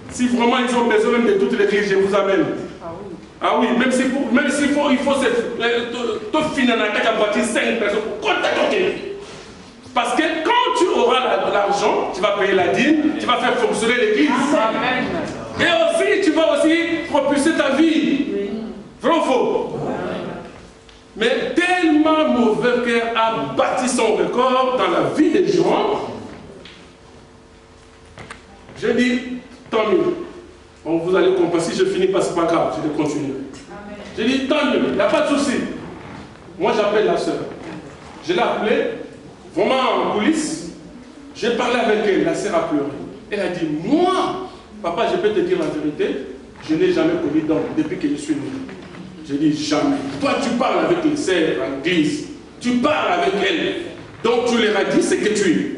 Speaker 1: Si vraiment ils ont besoin de toute l'église, je vous amène. Ah oui, même s'il faut te finir à bâtir 5 personnes pour contacter. Parce que quand tu auras l'argent, tu vas payer la dîme, tu vas faire fonctionner l'église. Et aussi, tu vas aussi propulser ta vie. Vrai ou faux? Mais tellement mauvais cœur a bâti son record dans la vie des gens. Je dis, tant mieux. Bon, vous allez comprendre. Si je finis pas, c'est pas grave, je vais continuer. Je dis, tant mieux, il n'y a pas de souci. Moi, j'appelle la sœur. Je l'ai appelée, vraiment en coulisses. J'ai parlé avec elle, la sœur a pleuré. Elle a dit, moi, papa, je peux te dire la vérité, je n'ai jamais connu d'homme depuis que je suis né. Je dis, jamais. Toi, tu parles avec les sœurs en l'église. Tu parles avec elles. Donc, tu leur as dit ce que tu es.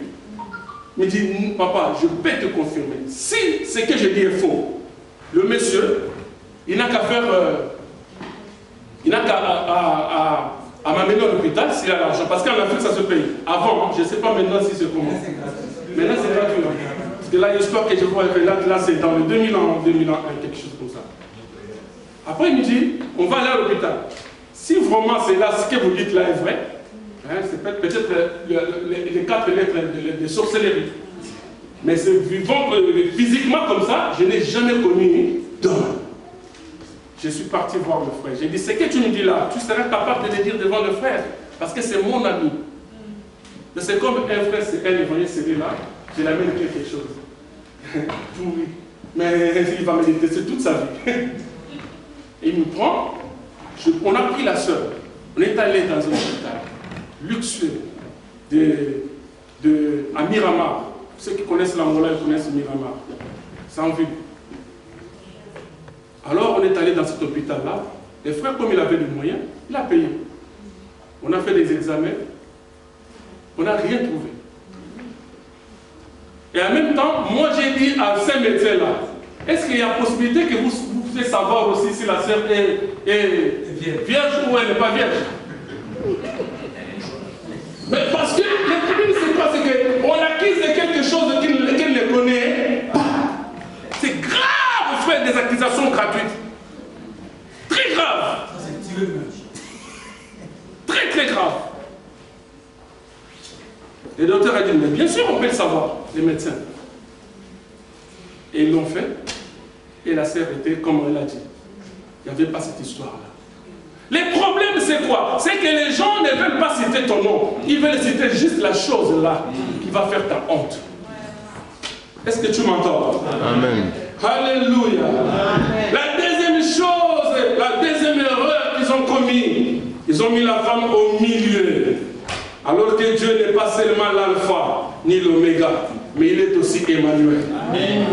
Speaker 1: Il me dit, papa, je peux te confirmer. Si ce que je dis est faux, le monsieur, il n'a qu'à faire, il n'a qu'à m'amener à l'hôpital s'il a l'argent. Parce qu'en Afrique, ça se paye. Avant, je ne sais pas maintenant si c'est comment. Maintenant, c'est gratuit. Parce que là, l'histoire que je vois, là c'est dans le 2001, quelque chose comme ça. Après, il me dit, on va aller à l'hôpital. Si vraiment c'est là, ce que vous dites là est vrai, hein, c'est peut-être les 4 lettres de sorcellerie. Mais c'est vivant physiquement comme ça, je n'ai jamais connu d'homme. Je suis parti voir le frère. J'ai dit, ce que tu me dis là, tu serais capable de le dire devant le frère, parce que c'est mon ami. Mais c'est comme un frère, c'est elle, il voyait celui-là, je l'amène quelque chose. Oui. Mais il va me détester toute sa vie. Et il me prend, on a pris la sœur, on est allé dans un hôpital luxueux à Miramar. Ceux qui connaissent l'Angola, ils connaissent Miramar. Sans vue. Alors on est allé dans cet hôpital-là. Les frères, comme il avait des moyens, il a payé. On a fait des examens. On n'a rien trouvé. Et en même temps, moi j'ai dit à ces médecins-là, est-ce qu'il y a possibilité que vous puissiez savoir aussi si la sœur est vierge ou elle n'est pas vierge? Mais parce que le problème c'est quoi? C'est qu'on accuse de quelque chose qu'elle ne connaît pas. C'est grave, frère, des accusations gratuites. Très grave. Très très grave. Les docteurs ont dit, mais bien sûr on peut le savoir, les médecins. Et ils l'ont fait. Et la sœur était comme elle a dit. Il n'y avait pas cette histoire-là. Le problème c'est quoi? C'est que les gens ne veulent pas citer ton nom. Ils veulent citer juste la chose là qui va faire ta honte. Est-ce que tu m'entends?
Speaker 4: Amen.
Speaker 1: Alléluia. Amen. La deuxième chose, la deuxième erreur qu'ils ont commis, Ils ont mis la femme au milieu. Alors que Dieu n'est pas seulement l'alpha ni l'oméga, mais il est aussi Emmanuel. Amen.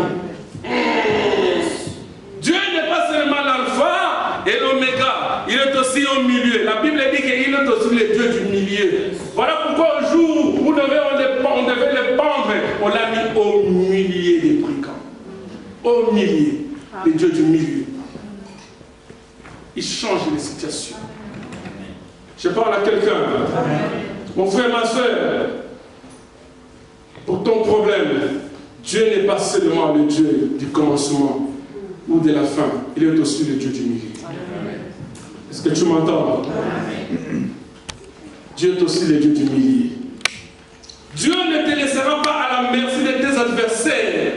Speaker 1: Dieu n'est pas seulement l'alpha et l'oméga, il est aussi au milieu. La Bible dit qu'il est aussi le Dieu du milieu. Voilà pourquoi au jour où on devait le pendre, on l'a mis au milieu des brigands. Au milieu, le Dieu du milieu. Il change les situations. Je parle à quelqu'un. Mon frère, ma soeur, pour ton problème, Dieu n'est pas seulement le Dieu du commencement ou de la fin, il est aussi le Dieu du milieu. Est-ce que tu m'entends? Dieu est aussi le Dieu du milieu. Dieu ne te laissera pas à la merci de tes adversaires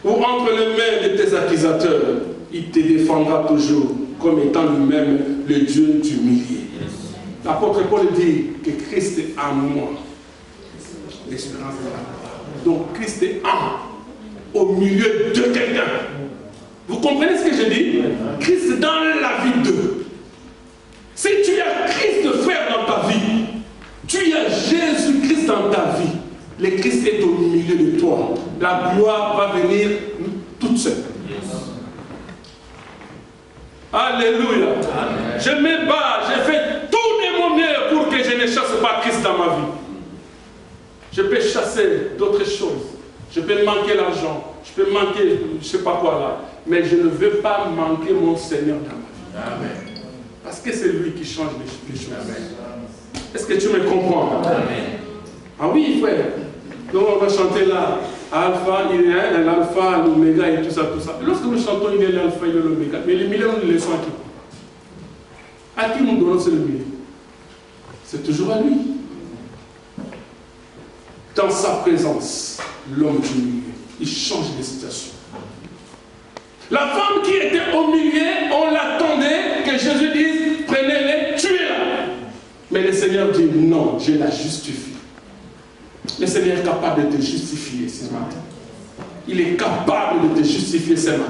Speaker 1: ou entre les mains de tes accusateurs. Il te défendra toujours comme étant lui-même le Dieu du milieu. L'apôtre Paul dit que Christ est en moi. L'espérance de la gloire. Donc Christ est au milieu de quelqu'un. Vous comprenez ce que je dis? Christ dans la vie d'eux. Si tu as Christ frère dans ta vie, tu as Jésus-Christ dans ta vie, le Christ est au milieu de toi. La gloire va venir toute seule. Alléluia. Amen. Je me bats, je fais tout de mon mieux pour que je ne chasse pas Christ dans ma vie. Je peux chasser d'autres choses. Je peux manquer l'argent. Je peux manquer je ne sais pas quoi là. Mais je ne veux pas manquer mon Seigneur dans ma vie. Amen. Parce que c'est lui qui change les choses. Est-ce que tu me comprends? Amen. Ah oui, frère. Donc on va chanter là. Alpha, il y a l'alpha, l'oméga et tout ça, tout ça. Lorsque nous chantons, il y a l'alpha, il y a l'oméga. Mais les milieu, nous les laissons à qui? À qui nous donnons ce milieu? C'est toujours à lui. Dans sa présence, l'homme du milieu, il change les situations. La femme qui était au milieu, on l'attendait que Jésus dise, prenez-les, tuez-la. Mais le Seigneur dit, non, je la justifie. Le Seigneur est capable de te justifier ce matin. Il est capable de te justifier ce matin.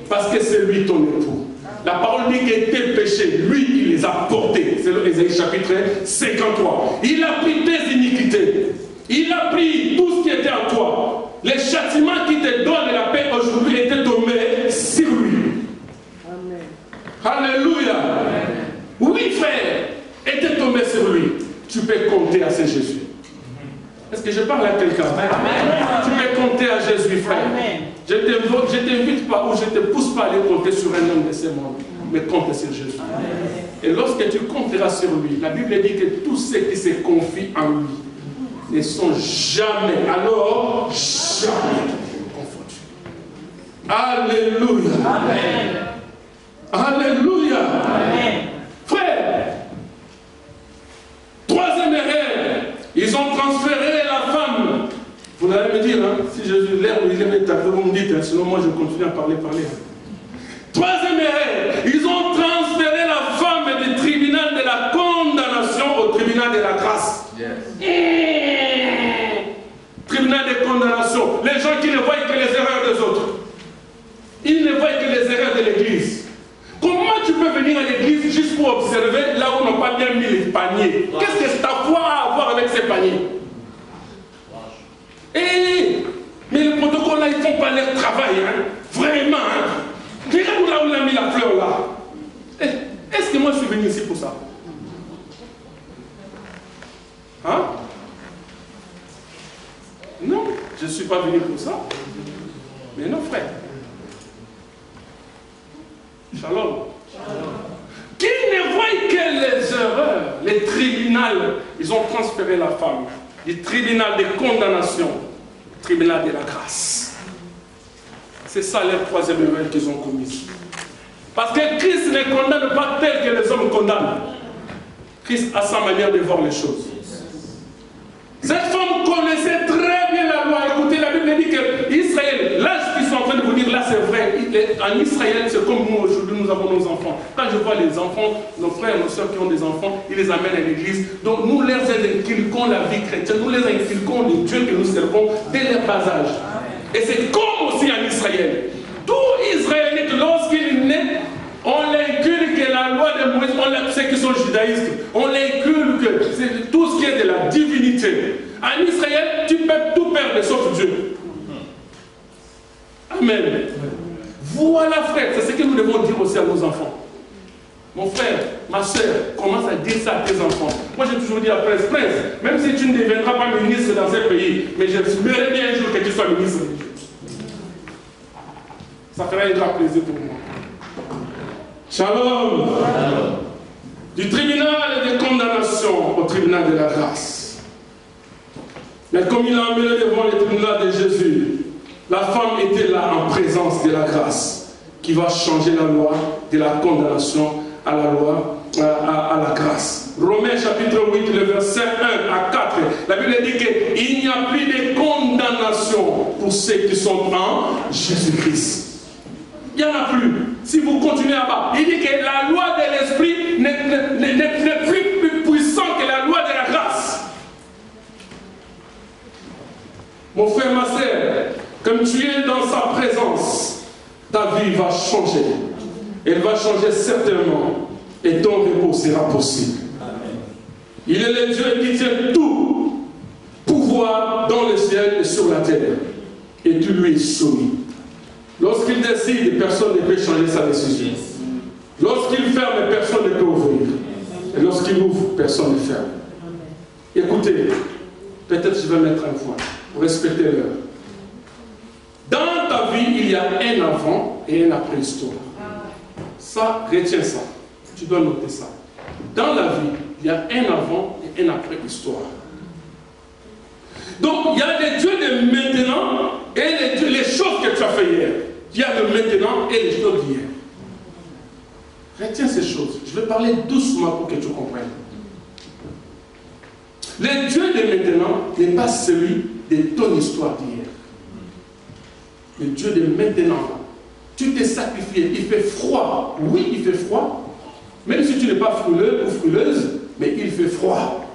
Speaker 1: Parce que c'est lui ton époux. La parole dit que tes péchés, lui, il les a portés. C'est le Ésaïe chapitre 53. Il a pris tes iniquités. Il a pris tout ce qui était en toi. Les châtiments qui te donnent la paix aujourd'hui étaient tombés sur lui. Amen. Alléluia. Amen. Oui, frère, était tombé sur lui. Tu peux compter à ce Jésus. Est-ce que je parle à quelqu'un? Tu peux compter à Jésus, frère. Amen. Je ne t'invite pas ou je ne te pousse pas à aller compter sur un homme de ce monde, mais compte sur Jésus. Amen. Et lorsque tu compteras sur lui, la Bible dit que tous ceux qui se confient en lui ne sont jamais, alors jamais confondus. Alléluia. Amen. Alléluia. Amen. Frère, troisième erreur, ils ont transféré la femme. Vous allez me dire, hein, si Jésus l'air où il est arrivé, vous me dites, hein, sinon moi je continue à parler. Troisième erreur, ils ont transféré la femme du tribunal de la condamnation au tribunal de la grâce. Yes. Tribunal de condamnation. Les gens qui ne voient que les erreurs des autres. Ils ne voient que les erreurs de l'église. Comment tu peux venir à l'église juste pour observer là où on n'a pas bien mis les paniers? Qu'est-ce que ta foi a à voir avec ces paniers? Mais le protocole là, ils ne font pas leur travail, hein? Vraiment, hein? Regarde là où on a mis la fleur là. Est-ce que moi je suis venu ici pour ça? Hein? Non, je ne suis pas venu pour ça. Mais non, frère. Shalom. Qui ne voit que les erreurs, les tribunaux, ils ont transféré la femme du tribunal de condamnation au tribunal de la grâce. C'est ça leur troisième erreur qu'ils ont commise. Parce que Christ ne condamne pas tel que les hommes condamnent. Christ a sa manière de voir les choses. Cette femme connaissait très bien la loi. Écoutez, la Bible dit que Israël, là je suis en train de vous dire, là c'est vrai, en Israël c'est comme nous aujourd'hui, nous avons nos enfants. Quand je vois les enfants, nos frères et nos soeurs qui ont des enfants, ils les amènent à l'église. Donc nous leur inculquons la vie chrétienne, nous les inculquons le Dieu que nous servons dès leur bas âge. Et c'est comme aussi en Israël. Tout Israélite, lorsqu'il est né, on l'inculque la loi de Moïse, on ce qui sont judaïstes, on inculque que c'est tout ce qui est de la divinité. En Israël, tu peux tout perdre sauf Dieu. Amen. Voilà, frère, c'est ce que nous devons dire aussi à nos enfants. Mon frère, ma soeur, commence à dire ça à tes enfants. Moi, j'ai toujours dit à Prince, même si tu ne deviendras pas ministre dans ce pays, mais j'espérais bien un jour que tu sois ministre. Ça fera un grand plaisir pour moi. Shalom. Du tribunal de condamnation au tribunal de la grâce. Mais comme il a emmené devant le tribunal de Jésus, la femme était là en présence de la grâce qui va changer la loi de la condamnation à la loi, à la grâce. Romains chapitre 8, le verset 1 à 4, la Bible dit qu'il n'y a plus de condamnation pour ceux qui sont en Jésus-Christ. Il n'y en a plus. Si vous continuez à bas, il dit que la loi de l'esprit n'est plus puissante que la loi de la grâce. Mon frère, ma soeur, comme tu es dans sa présence, ta vie va changer. Elle va changer certainement et ton repos sera possible. Amen. Il est le Dieu qui tient tout pouvoir dans le ciel et sur la terre. Et tu lui es soumis. Lorsqu'il décide, personne ne peut changer sa décision. Lorsqu'il ferme, personne ne peut ouvrir. Et lorsqu'il ouvre, personne ne ferme. Écoutez, peut-être je vais mettre un point pour respecter l'heure. Dans ta vie, il y a un avant et un après histoire. Ça, retiens ça. Tu dois noter ça. Dans la vie, il y a un avant et un après histoire. Donc, il y a les dieux de maintenant et les choses que tu as fait hier. Il y a le maintenant et les choses d'hier. Retiens ces choses. Je vais parler doucement pour que tu comprennes. Le Dieu de maintenant n'est pas celui de ton histoire d'hier. Le Dieu de maintenant, tu t'es sacrifié, il fait froid. Oui, il fait froid. Même si tu n'es pas fruleux ou fruleuse, mais il fait froid.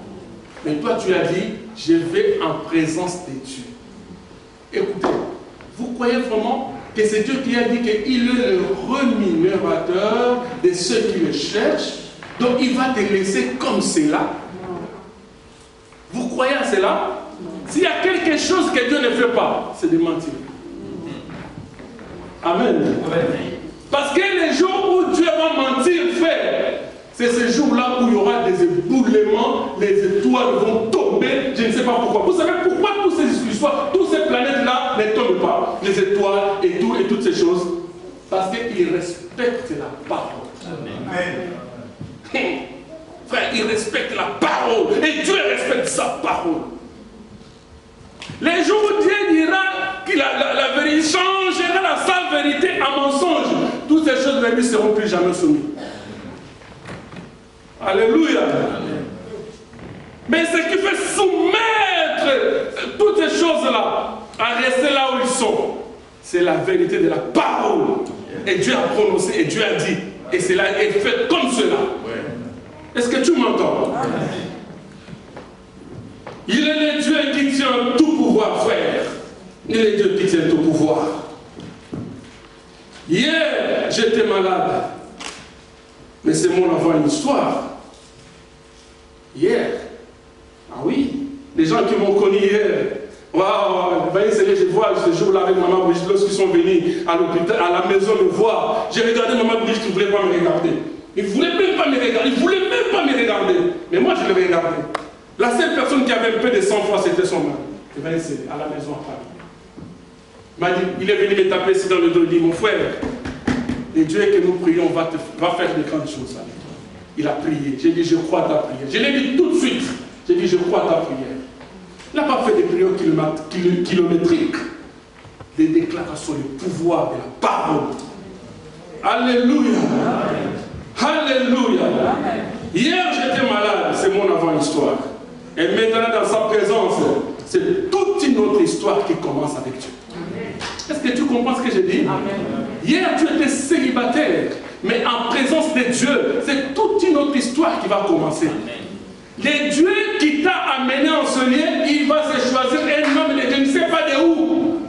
Speaker 1: Mais toi, tu as dit, je vais en présence de Dieu. Écoutez, vous croyez vraiment que c'est Dieu qui a dit qu'il est le rémunérateur de ceux qui le cherchent, donc il va te laisser comme cela? Vous croyez à cela? S'il y a quelque chose que Dieu ne fait pas, c'est de mentir. Amen. Parce que les jours où Dieu va mentir, frère, c'est ces jours-là où il y aura des éboulements, les étoiles vont tomber, je ne sais pas pourquoi. Vous savez pourquoi toutes ces histoires, toutes ces planètes-là ne tombent pas, les étoiles et tout, et toutes ces choses? Parce qu'ils respectent la parole. Amen. Frère, ils respectent la parole et Dieu respecte sa parole. Les jours où Dieu dira que la vérité changera sa vérité en mensonge, toutes ces choses ne lui seront plus jamais soumises. Alléluia. Amen. Mais ce qui fait soumettre toutes ces choses-là à rester là où ils sont, c'est la vérité de la parole. Et Dieu a prononcé et Dieu a dit. Et cela est fait comme cela. Est-ce que tu m'entends? Il est le Dieu qui tient tout pouvoir, frère. Il est le Dieu qui tient tout pouvoir. Hier, j'étais malade. Mais c'est mon avant-histoire. Hier. Ah oui. Les gens qui m'ont connu hier. Waouh, je vois ce jour-là avec maman Brigitte, lorsqu'ils sont venus à l'hôpital, à la maison me voir. J'ai regardé maman Brigitte qui ne voulait pas me regarder. Il ne voulait même pas me regarder. Il voulait même pas me regarder. Mais moi, je l'ai regardé. La seule personne qui avait un peu de sang-froid, c'était son mari. Il va essayer à la maison à Paris. Il m'a dit, il est venu me taper ici dans le dos. Il dit, mon frère, le Dieu que nous prions va faire de grandes choses avec toi. Il a prié. J'ai dit, je crois à ta prière. Je l'ai dit tout de suite. J'ai dit, je crois à ta prière. Il n'a pas fait des prières kilométriques. Des déclarations, le pouvoir de la parole. Alléluia. Alléluia. Hier, j'étais malade. C'est mon avant-histoire. Et maintenant, dans sa présence, c'est toute une autre histoire qui commence avec Dieu. Est-ce que tu comprends ce que j'ai dit? Amen. Hier, tu étais célibataire, mais en présence de Dieu, c'est toute une autre histoire qui va commencer. Amen. Le Dieu qui t'a amené en ce lieu, il va se choisir un homme de je ne sais pas de où.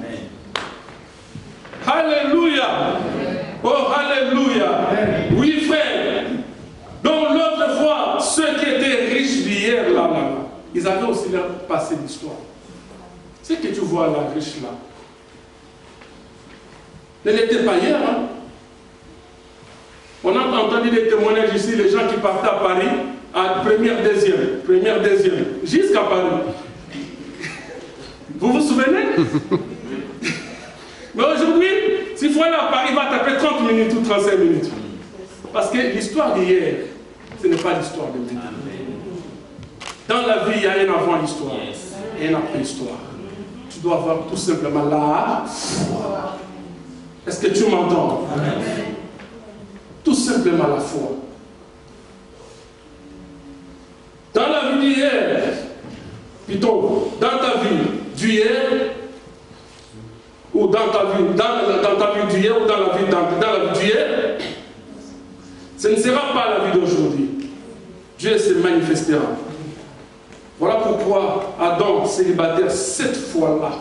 Speaker 1: Amen. Alléluia. Oh, alléluia. Oui, frère. Donc, l'autre fois, l'histoire. Ce que tu vois là, riche là, ne l'était pas hier. Hein? On a entendu des témoignages ici, les gens qui partaient à Paris, à première, deuxième, jusqu'à Paris. Vous vous souvenez? Mais aujourd'hui, s'il faut aller à Paris, il va taper 30 minutes ou 35 minutes. Parce que l'histoire d'hier, ce n'est pas l'histoire de maintenant. Dans la vie, il y a un avant l'histoire et un après l'histoire. Tu dois avoir tout simplement la foi. Est-ce que tu m'entends? Tout simplement la foi. Dans la vie d'hier, plutôt, dans ta vie d'hier, ou dans ta vie d'hier, ou dans la vie d'hier, ce ne sera pas la vie d'aujourd'hui. Dieu se manifestera. Voilà pourquoi Adam, célibataire, cette fois-là,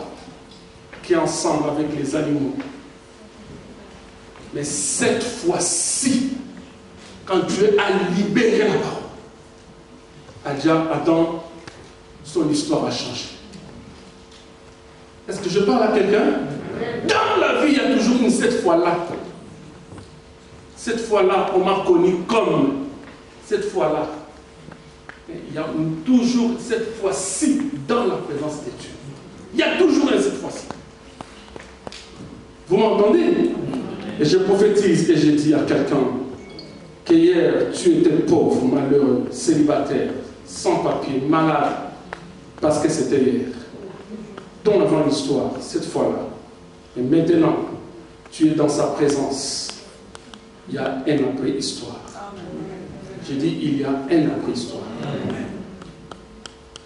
Speaker 1: qui est ensemble avec les animaux. Mais cette fois-ci, quand Dieu a libéré la parole, Adam, son histoire a changé. Est-ce que je parle à quelqu'un? Dans la vie, il y a toujours une cette fois-là. Cette fois-là, on m'a connu comme cette fois-là. Il y a toujours cette fois-ci dans la présence de Dieu. Il y a toujours un cette fois-ci. Vous m'entendez? Et je prophétise et je dis à quelqu'un que hier tu étais pauvre, malheureux, célibataire, sans papier, malade, parce que c'était hier. Ton avant l'histoire, cette fois-là. Et maintenant, tu es dans sa présence. Il y a un après histoire. J'ai dit, il y a un après histoire.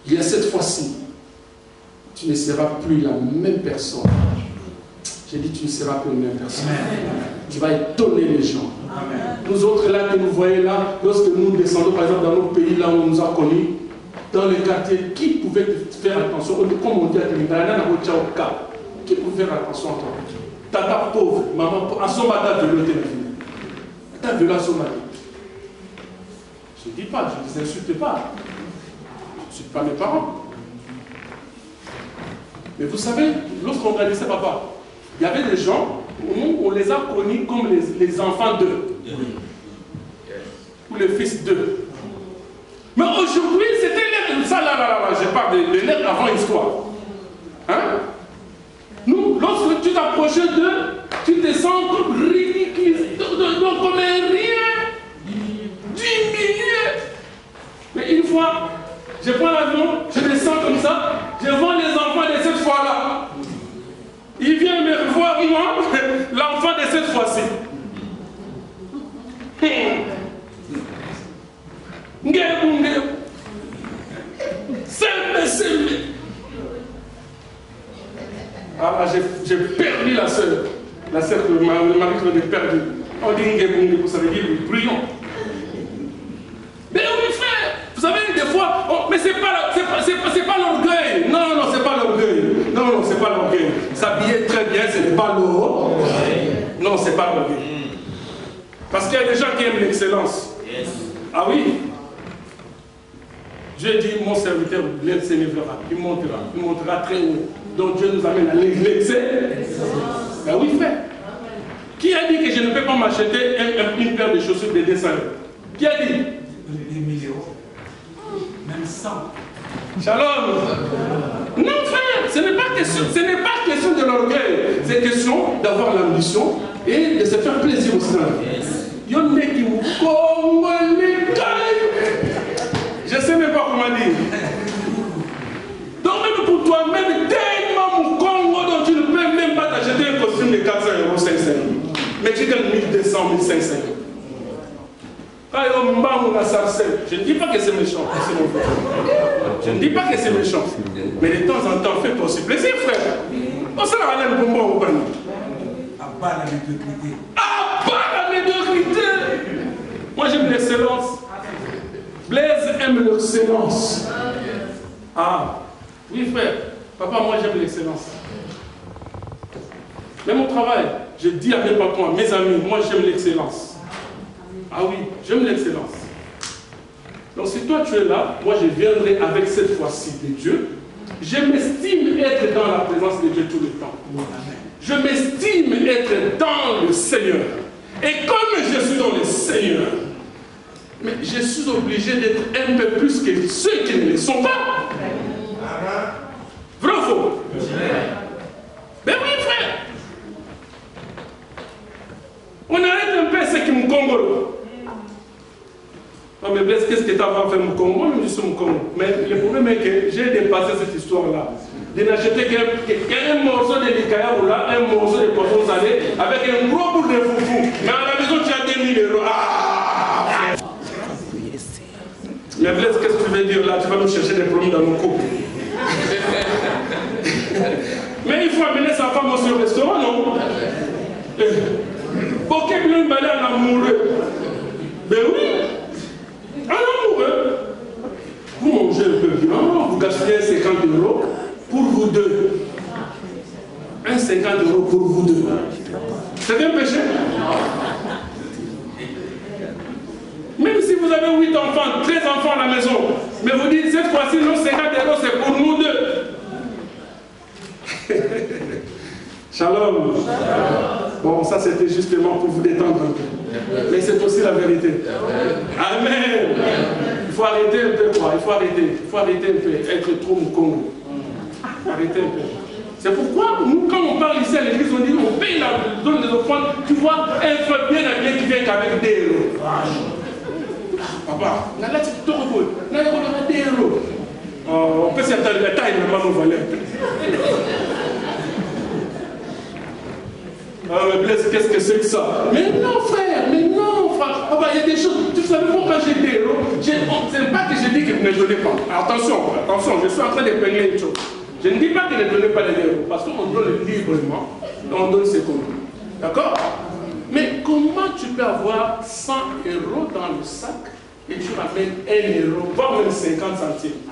Speaker 1: Il y a cette fois-ci, tu ne seras plus la même personne. J'ai dit, tu ne seras plus la même personne. Tu vas étonner les gens. Nous autres là que nous voyons là, lorsque nous descendons par exemple dans nos pays là où on nous a connus, dans les quartiers, qui pouvait faire attention? Comme on dit à Télégrana, qui pouvait faire attention à toi? Tata pauvre, maman pauvre, à son matin de l'autre t'as vu là son mari. Je ne dis pas, je ne les insulte pas. Je ne suis pas mes parents. Mais vous savez, lorsqu'on grandissait, papa, il y avait des gens, on les a connus comme les enfants d'eux. Ou les fils d'eux. Mais aujourd'hui, c'était l'ère, ça là, je parle de l'ère avant l'histoire. Hein? Nous, lorsque tu t'approchais d'eux, tu te sens comme ridicule, comme un rien, diminué. Mais une fois, je prends l'avion, je descends comme ça, je vois les enfants de cette fois-là. Ils viennent me revoir, moi, l'enfant de cette fois-ci. Ah, j'ai perdu la sœur. La sœur que le mari que j'ai perdu. On dit Ngebunge, ça veut dire bruyant. Mais oui, frère, vous savez, des fois, mais c'est pas l'orgueil. Non, non, c'est pas l'orgueil. Non, non, c'est pas l'orgueil. S'habiller très bien, c'est pas l'orgueil. Non, c'est pas l'orgueil. Parce qu'il y a des gens qui aiment l'excellence. Ah oui. Dieu dit, mon serviteur s'élèvera, il montera très haut. Donc Dieu nous amène à l'excellence. Ben oui, frère. Qui a dit que je ne peux pas m'acheter une paire de chaussures de 200 €? Qui a dit?
Speaker 4: Des 1000 €. Même 100.
Speaker 1: Shalom. Non, frère, ce n'est pas question de l'orgueil. C'est question d'avoir l'ambition et de se faire plaisir aussi. Je ne sais même pas comment dire. Donc même pour toi-même, tellement mon Congo dont tu ne peux même pas t'acheter un costume de 400 €, 500 €. Mais tu gagnes 1200, 1500 €. Je ne dis pas que c'est méchant, c'est mon frère. Je ne dis pas que c'est méchant. Mais de temps en temps, fais-toi aussi plaisir, frère. On s'en a un bonbon au panier.
Speaker 4: À bas la médiocrité.
Speaker 1: À bas la médiocrité. Moi j'aime l'excellence. Blaise aime l'excellence. Ah, oui frère. Papa, moi j'aime l'excellence. Même au travail, je dis à mes patrons, à mes amis, moi j'aime l'excellence. Ah oui, j'aime l'excellence. Donc si toi tu es là, moi je viendrai avec cette fois-ci de Dieu. Je m'estime être dans la présence de Dieu tout le temps. Je m'estime être dans le Seigneur. Et comme je suis dans le Seigneur, mais je suis obligé d'être un peu plus que ceux qui ne le sont pas. Vrai ou faux? Ben oui, frère. On arrête un peu ce qui me congo. Non, mais Blaise, qu'est-ce que tu as fait mon Congo? Moi, je suis mon Congo. Mais le problème est que j'ai dépassé cette histoire-là. De n'acheter qu'un morceau de Likaya ou là, un morceau de poisson salé avec un gros bout de foufou. Mais à la maison, tu as 2000 €. Ah! Mais Blaise, qu'est-ce que tu veux dire là? Tu vas nous chercher des problèmes dans nos couple. Mais il faut amener sa femme aussi au restaurant, non? Pour qu'il lui balai en amoureux. Ben oui! Un amoureux. Vous mangez un peu bien, vous gaspillez 50 € pour vous deux. Un 50 € pour vous deux. C'est un péché? Même si vous avez 8 enfants, 13 enfants à la maison, mais vous dites cette fois-ci, nos 50 € c'est pour nous deux. Shalom. Bon, ça c'était justement pour vous détendre un peu. Mais c'est aussi la vérité. Amen. Il faut arrêter un peu quoi. Il faut arrêter un peu. Être trop moukongo. Arrêtez un peu. C'est pourquoi nous, quand on parle ici à l'église, on dit on paye la zone des offrandes. Tu vois un frère bien habillé qui vient qu'avec des héros. Papa, là tu te reposes. Là il y a des héros. On peut s'attendre la taille, mais pas nos valeurs. Ah mais Blaise, qu'est-ce que c'est que ça? Mais non frère, Papa, il y a des choses. Tu savais pourquoi j'ai des héros? C'est pas que je dis que vous ne donnez pas. Attention, je suis en train de peigner une chose. Je ne dis pas que ne donnez pas les héros, parce qu'on donne librement, on donne ce qu'on veut. D'accord? Mais comment tu peux avoir 100 € dans le sac et tu ramènes 1 €, voire même 50 centimes?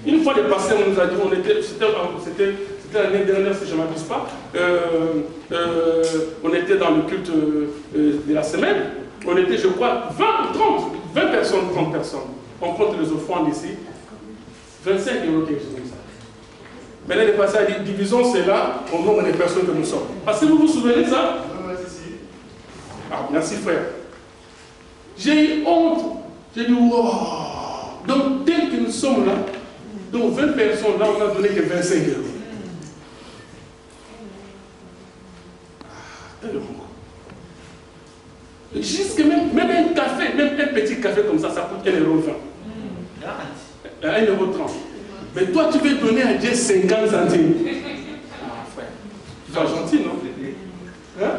Speaker 1: Une fois de passé, on nous a dit, c'était l'année dernière, si je ne m'abuse pas, on était dans le culte de la semaine, on était, je crois, 20 personnes, 30 personnes. On compte les offrandes ici, 25 € quelque chose comme ça. Mais l'année passée, elle dit, divisons cela au nombre des personnes que nous sommes. Parce que vous vous souvenez de ça? Ah, merci frère. J'ai eu honte. J'ai dit, wow. Donc, tel que nous sommes là, donc 20 personnes, là, on n'a donné que 25 €. Jusque même un café, même un petit café comme ça coûte 1,20 €. 1,30 €. Mais toi, tu veux donner à Dieu 50 centimes. Ah, frère. Tu es gentil, non? Hein?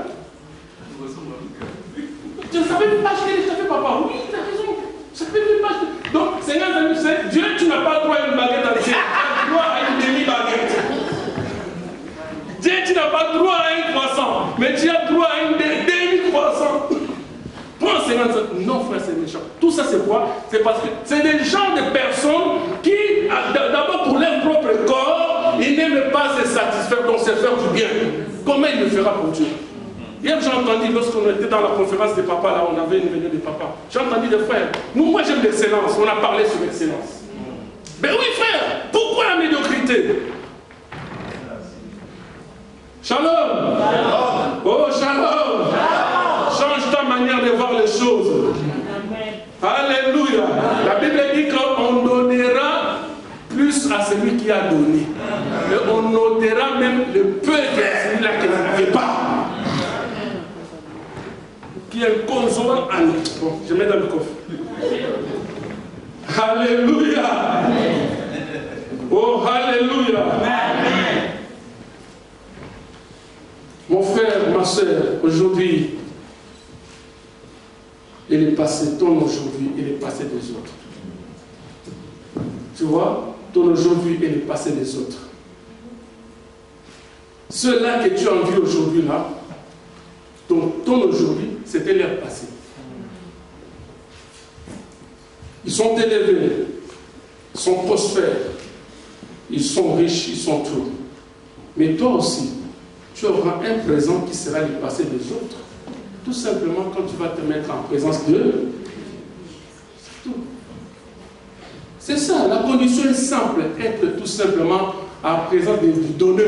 Speaker 1: Tu ne savais même pas acheter les cafés, papa. Oui, tu as raison. Je ne savais même pas acheter. Donc, 50 centimes, Dieu, tu n'as pas droit à une baguette entière. Tu as droit à une demi-baguette. Dieu, tu n'as pas droit à un croissant. Mais tu as droit à une demi-croissant. Prends 50 centimes. Non, frère, c'est méchant. Tout ça, c'est quoi? C'est parce que c'est des gens de personnes qui, d'abord pour leur propre corps, ils n'aiment pas se satisfaire, donc se faire du bien. Comment il le fera pour Dieu? Hier, j'ai entendu, lorsqu'on était dans la conférence des papas, là, on avait une réunion des papas. J'ai entendu des frères. Moi, j'aime l'excellence. On a parlé sur l'excellence. Ben oui, frère. Pourquoi la médiocrité? Shalom. Oh, shalom. Change ta manière de voir les choses. Alléluia. La Bible dit qu'on donnera plus à celui qui a donné. Et on notera même le peu de celui-là qui n'avait pas. Qui est un console en nous. Bon, je mets dans le coffre. Alléluia. Oh, alléluia. Mon frère, ma soeur, aujourd'hui, il est passé, ton aujourd'hui, il est passé des autres. Tu vois, ton aujourd'hui, il est passé des autres. Ceux-là que tu as vu aujourd'hui, là, ton aujourd'hui, c'était leur passé. Ils sont élevés, ils sont prospères, ils sont riches, ils sont tout. Mais toi aussi, tu auras un présent qui sera le passé des autres. Tout simplement quand tu vas te mettre en présence d'eux. C'est tout. C'est ça, la condition est simple, être tout simplement à présence du donneur.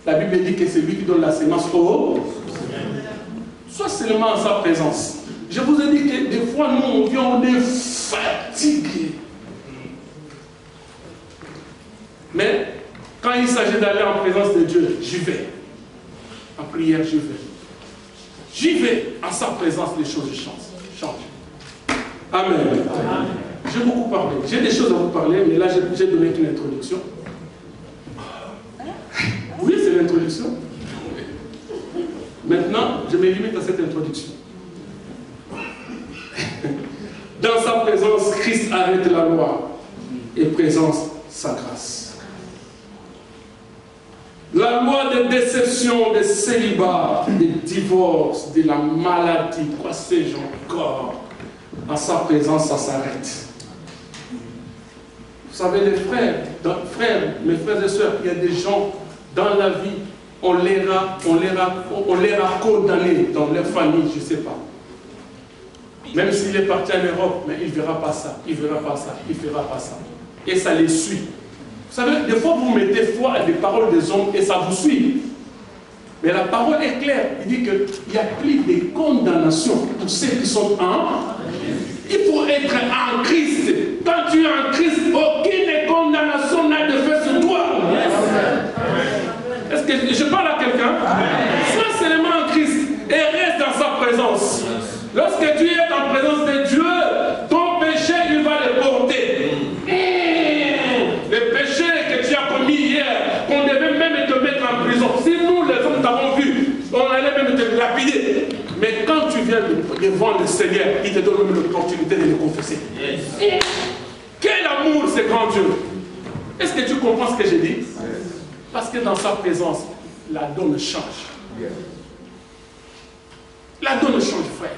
Speaker 1: La Bible dit que c'est lui qui donne la sémence au soit seulement en sa présence. Je vous ai dit que des fois, nous, on vient, on est fatigué. Mais quand il s'agit d'aller en présence de Dieu, j'y vais. En prière, j'y vais. J'y vais. En sa présence, les choses changent. Amen. Amen. J'ai beaucoup parlé. J'ai des choses à vous parler, mais là, j'ai donné qu'une introduction. Oui, c'est l'introduction. Maintenant, je me limite à cette introduction. Dans sa présence, Christ arrête la loi et présente sa grâce. La loi des déceptions, des célibats, des divorces, de la maladie, quoi sais-je encore, en sa présence, ça s'arrête. Vous savez, les frères, mes frères et sœurs, il y a des gens dans la vie, on les a condamnés dans leur famille, je ne sais pas. Même s'il est parti en Europe, mais il ne verra pas ça, il ne verra pas ça, il ne fera pas ça. Et ça les suit. Vous savez, des fois vous mettez foi à des paroles des hommes et ça vous suit. Mais la parole est claire. Il dit qu'il n'y a plus de condamnation pour ceux qui sont en. Il faut être en Christ. Quand tu es en Christ, aucune condamnation n'a de fait sur toi. Est-ce que je parle à quelqu'un? Sois seulement en Christ et reste dans sa présence. Lorsque tu es en présence de Dieu, ton péché, il va le porter. Le péché que tu as commis hier, qu'on devait même te mettre en prison. Si nous, les hommes, t'avons vu, on allait même te lapider. Mais quand tu viens devant le Seigneur, il te donne même l'opportunité de le confesser. Quel amour, ce grand Dieu! Est-ce que tu comprends ce que j'ai dit? Parce que dans sa présence, la donne change. La donne change, frère.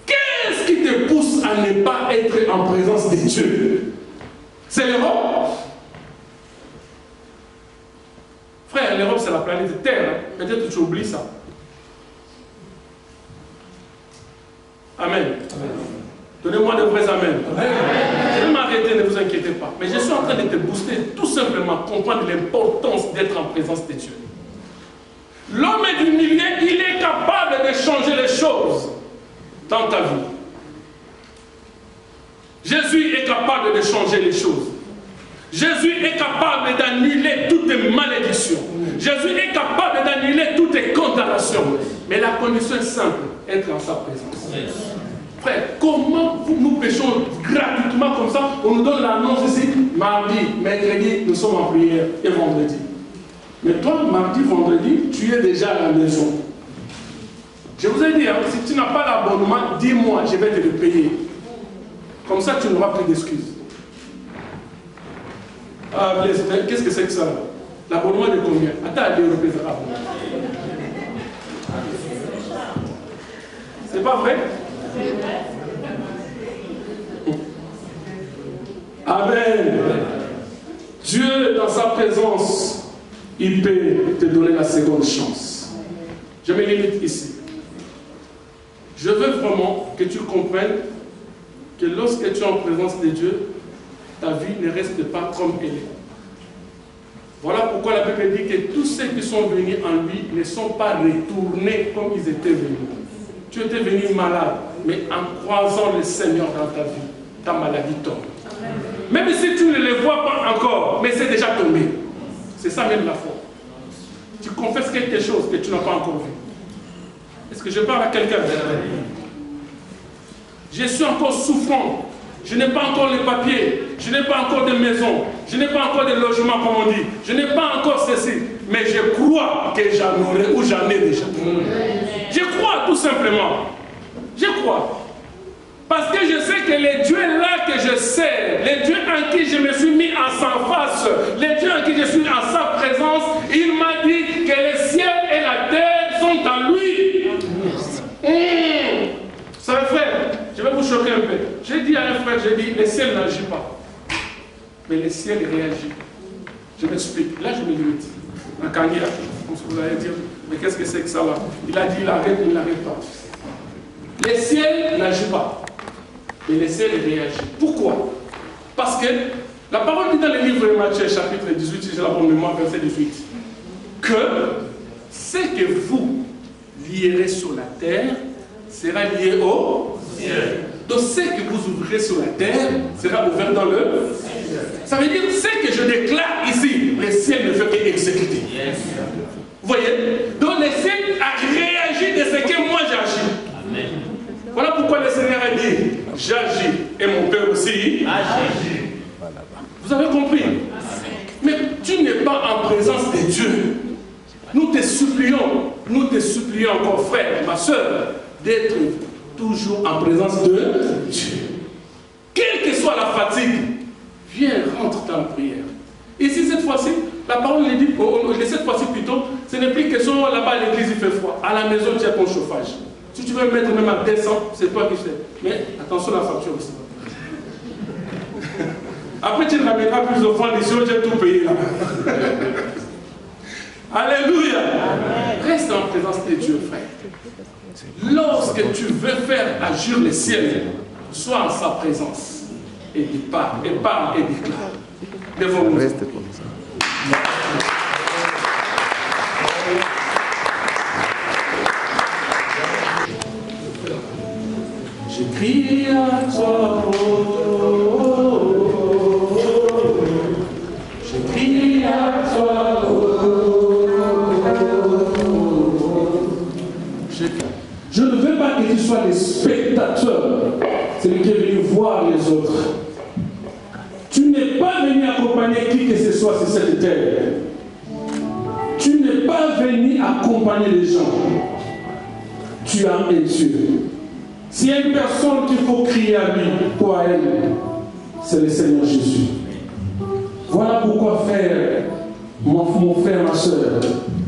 Speaker 1: Qu'est-ce qui te pousse à ne pas être en présence de Dieu? C'est l'Europe. Frère, l'Europe, c'est la planète Terre. Peut-être que tu oublies ça. Amen. Amen. Donnez-moi de vrais amen. Amen. Je vais m'arrêter, ne vous inquiétez pas. Mais je suis en train de te booster, tout simplement, comprendre l'importance d'être en présence de Dieu. L'homme du milieu, il est capable de changer les choses dans ta vie. Jésus est capable de changer les choses. Jésus est capable d'annuler toutes les malédictions. Jésus est capable d'annuler toutes les condamnations. Mais la condition est simple, être en sa présence. Frère, comment nous péchons gratuitement comme ça? On nous donne l'annonce ici, mardi, mercredi, nous sommes en prière, et vendredi. Mais toi, mardi, vendredi, tu es déjà à la maison. Je vous ai dit, hein, si tu n'as pas l'abonnement, dis-moi, je vais te le payer. Comme ça, tu n'auras plus d'excuses. Ah, Blaise, qu'est-ce que c'est que ça? L'abonnement de combien? Attends, 2 euros par abonnement. C'est pas vrai? Amen. Dieu, dans sa présence, il peut te donner la seconde chance. Je me limite ici. Je veux vraiment que tu comprennes que lorsque tu es en présence de Dieu, ta vie ne reste pas comme elle est. Voilà pourquoi la Bible dit que tous ceux qui sont venus en lui ne sont pas retournés comme ils étaient venus. Tu étais venu malade, mais en croisant le Seigneur dans ta vie, ta maladie tombe. Même si tu ne le vois pas encore, mais c'est déjà tombé. C'est ça même la foi. Tu confesses quelque chose que tu n'as pas encore vu. Est-ce que je parle à quelqu'un? Je suis encore souffrant. Je n'ai pas encore les papiers. Je n'ai pas encore de maison. Je n'ai pas encore de logement, comme on dit. Je n'ai pas encore ceci. Mais je crois que j'en aurai ou j'en ai déjà. Je crois tout simplement. Je crois. Parce que je sais que les dieux là que je sais, les dieux en qui je me suis mis en sa face, les dieux en qui je suis en sa présence, il m'a dit que le ciel et la terre sont en lui. C'est un frère, je vais vous choquer un peu. J'ai dit à un frère, j'ai dit, le ciel n'agit pas. Mais le ciel réagit. Je m'explique. Là, je me limite. En Kanye, vous allez dire, mais qu'est-ce que c'est que ça là? Il a dit, il arrête, il n'arrête pas. Le ciel n'agit pas. Mais laissez-les réagir. Pourquoi? Parce que la parole dit dans le livre de Matthieu, chapitre 18, si j'ai la bonne mémoire, verset 18, que ce que vous lierez sur la terre sera lié au ciel. Donc ce que vous ouvrirez sur la terre sera ouvert dans le ciel. Ça veut dire ce que je déclare ici, le ciel ne fait qu'exécuter. Vous voyez? Donc le ciel a réagi de ce que moi j'agis. Voilà pourquoi le Seigneur a dit, j'agis et mon Père aussi agit. Vous avez compris? Mais tu n'es pas en présence de Dieu. Nous te supplions encore, frère, ma soeur, d'être toujours en présence de Dieu. Quelle que soit la fatigue, viens, rentre dans la prière. Ici, cette fois-ci, la parole dit, cette fois-ci plutôt, ce n'est plus question là-bas à l'église, il fait froid. À la maison, tu as ton chauffage. Si tu veux mettre même à 200, c'est toi qui fais. Mais attention à la facture aussi. Après, tu ne ramèneras plus d'offrandes ici, tu as tout payé là-bas. Alléluia. Reste en présence de Dieu, frère. Lorsque tu veux faire agir le ciel, sois en sa présence. Et parle, et déclare. Devant nous. Reste comme ça. Je crie à toi, je crie à toi, je ne veux pas que tu sois le spectateur, celui qui est venu voir les autres. Tu n'es pas venu accompagner qui que ce soit sur cette terre. Tu n'es pas venu accompagner les gens. Tu as un Dieu. S'il y a une personne qu'il faut crier à lui, ou à elle, c'est le Seigneur Jésus. Voilà pourquoi, frère, mon frère, ma soeur,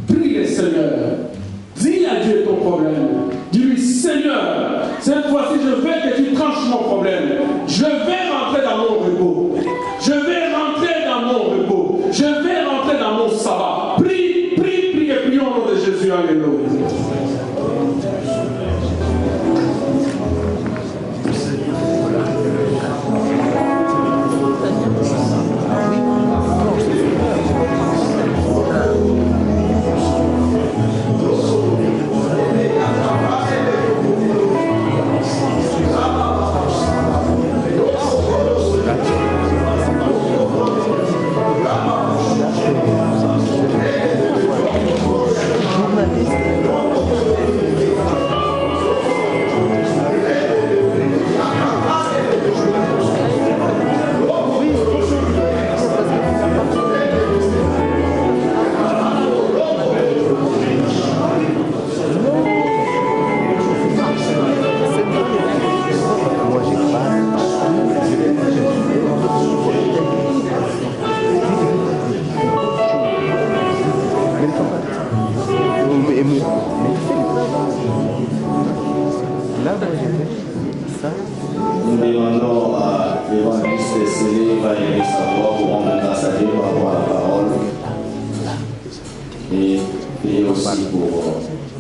Speaker 1: prie le Seigneur. Dis à Dieu ton problème. Dis-lui, Seigneur, cette fois-ci, je veux que tu tranches mon problème. Je vais rentrer dans mon repos. Je vais rentrer dans mon repos. Je vais rentrer dans mon sabbat. Prie, prie, prie et prions au nom de Jésus. Alléluia.
Speaker 5: Nous demandons à l'évangéliste Célé Valérie Savoie pour rendre grâce à Dieu par rapport à la parole et aussi pour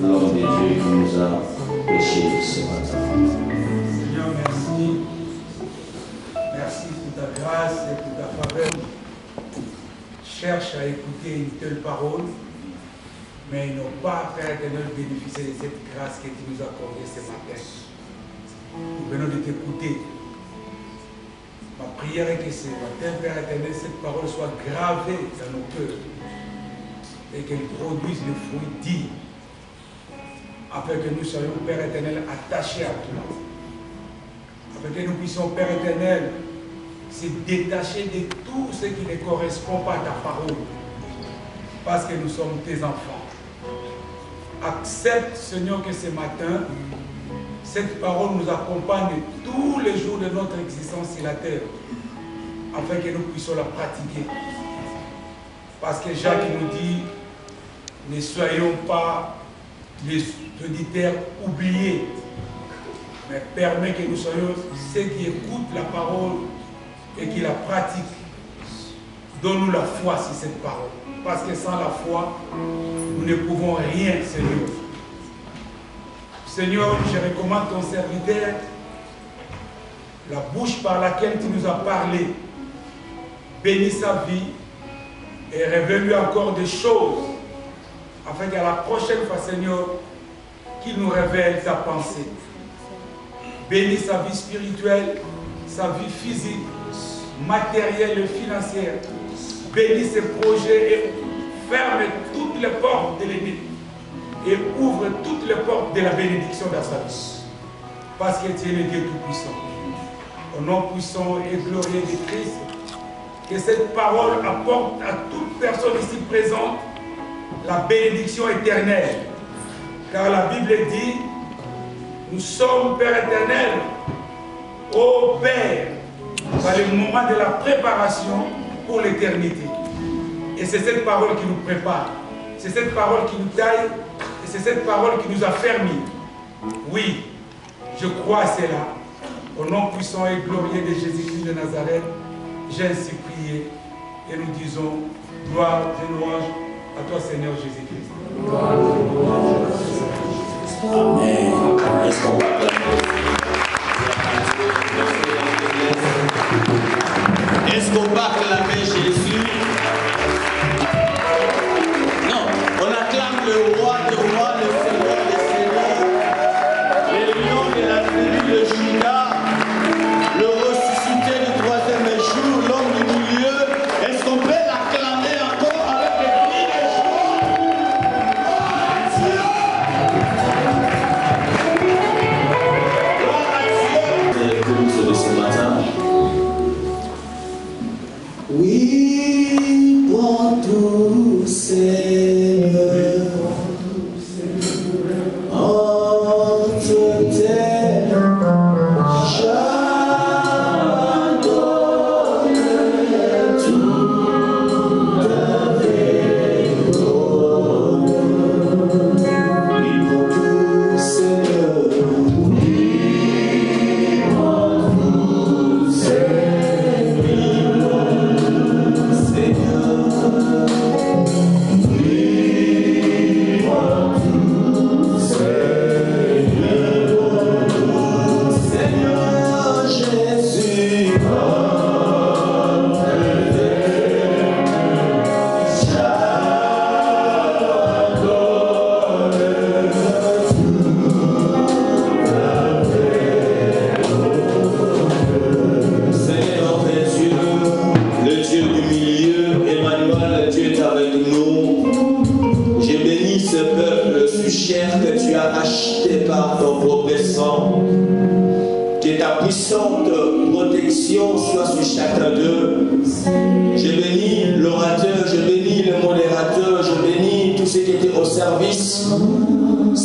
Speaker 5: l'homme de Dieu qui nous a prêché ce matin.
Speaker 4: Seigneur, merci. Merci pour ta grâce et pour ta faveur. Cherche à écouter une telle parole, mais ils n'ont pas, Père éternel, bénéficié de cette grâce que tu nous as accordée ce matin. Nous venons de t'écouter. Ma prière est que ce matin, Père éternel, cette parole soit gravée dans nos cœurs et qu'elle produise le fruit dit, afin que nous soyons, Père éternel, attachés à toi. Afin que nous puissions, Père éternel, se détacher de tout ce qui ne correspond pas à ta parole. Parce que nous sommes tes enfants. Accepte, Seigneur, que ce matin, cette parole nous accompagne tous les jours de notre existence sur la terre, afin que nous puissions la pratiquer. Parce que Jacques nous dit, ne soyons pas les auditeurs oubliés, mais permet que nous soyons ceux qui écoutent la parole et qui la pratiquent. Donne-nous la foi sur cette parole, parce que sans la foi, nous ne pouvons rien, Seigneur. Seigneur, je recommande ton serviteur la bouche par laquelle tu nous as parlé. Bénis sa vie et révèle-lui encore des choses, afin qu'à la prochaine fois, Seigneur, qu'il nous révèle sa pensée. Bénis sa vie spirituelle, sa vie physique, matérielle et financière. Bénis ses projets et ferme toutes les portes de l'ennemi et ouvre toutes les portes de la bénédiction dans sa vie. Parce que tu es le Dieu Tout-Puissant. Au nom puissant et glorieux de Christ, que cette parole apporte à toute personne ici présente la bénédiction éternelle. Car la Bible dit, nous sommes Père éternel, ô Père, par le moment de la préparation pour l'éternité. Et c'est cette parole qui nous prépare, c'est cette parole qui nous taille, et c'est cette parole qui nous a fermis. Oui, je crois à cela. Au nom puissant et glorieux de Jésus-Christ de Nazareth, j'ai ainsi prié et nous disons gloire et louange à toi, Seigneur Jésus-Christ.
Speaker 5: Amen. Est-ce qu'on va Est-ce qu'on va acclamer Jésus? Non, on acclame le roi des rois, le Seigneur des seigneurs, le lion de la tribu de Juda, le ressuscité du troisième jour, l'homme du milieu. Est-ce qu'on peut l'acclamer encore avec les cris de joie? Gloire à Dieu! Que nous sommes ce matin. Oui, pour tout Seigneur, entre tes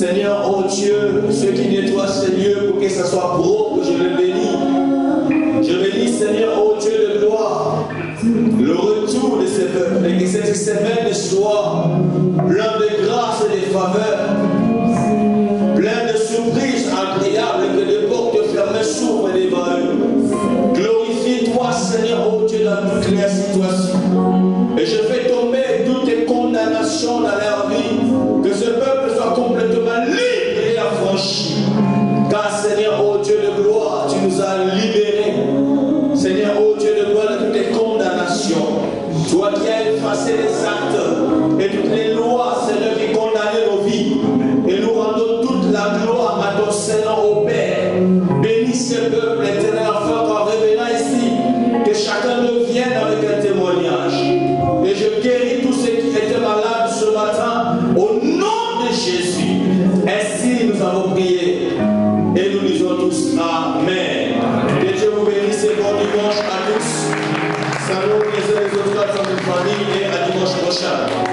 Speaker 5: Seigneur, oh Dieu, ceux qui nettoient ces lieux pour que ça soit propre, je le bénis. Je bénis, Seigneur, oh Dieu de gloire, le retour de ces peuples et que cette semaine soit plein de grâce et de faveur, plein de surprises agréables, que les portes fermées s'ouvrent devant eux. Glorifie-toi, Seigneur, oh Dieu, dans toutes les situations. Et je fais tomber toutes les condamnations dans leur vie, que ce peuple soit complètement libre et affranchi. Car Seigneur, oh Dieu de gloire, tu nous as libérés. Seigneur, oh Dieu de gloire, de toutes les condamnations. Toi qui as effacé les actes et toutes les lois, Seigneur, qui condamnaient nos vies. Et nous rendons toute la gloire à ton Seigneur, au Père. Bénis ce peuple éternel, afin qu'en revenant ici, que chacun vienne avec un témoignage. Et je guéris tous ceux qui étaient malades ce matin au nom de Jésus. Ainsi nous avons prié. Et nous disons tous Amen. Que Dieu vous bénisse et bon dimanche à tous. Salut les uns et les autres, famille, et à dimanche prochain.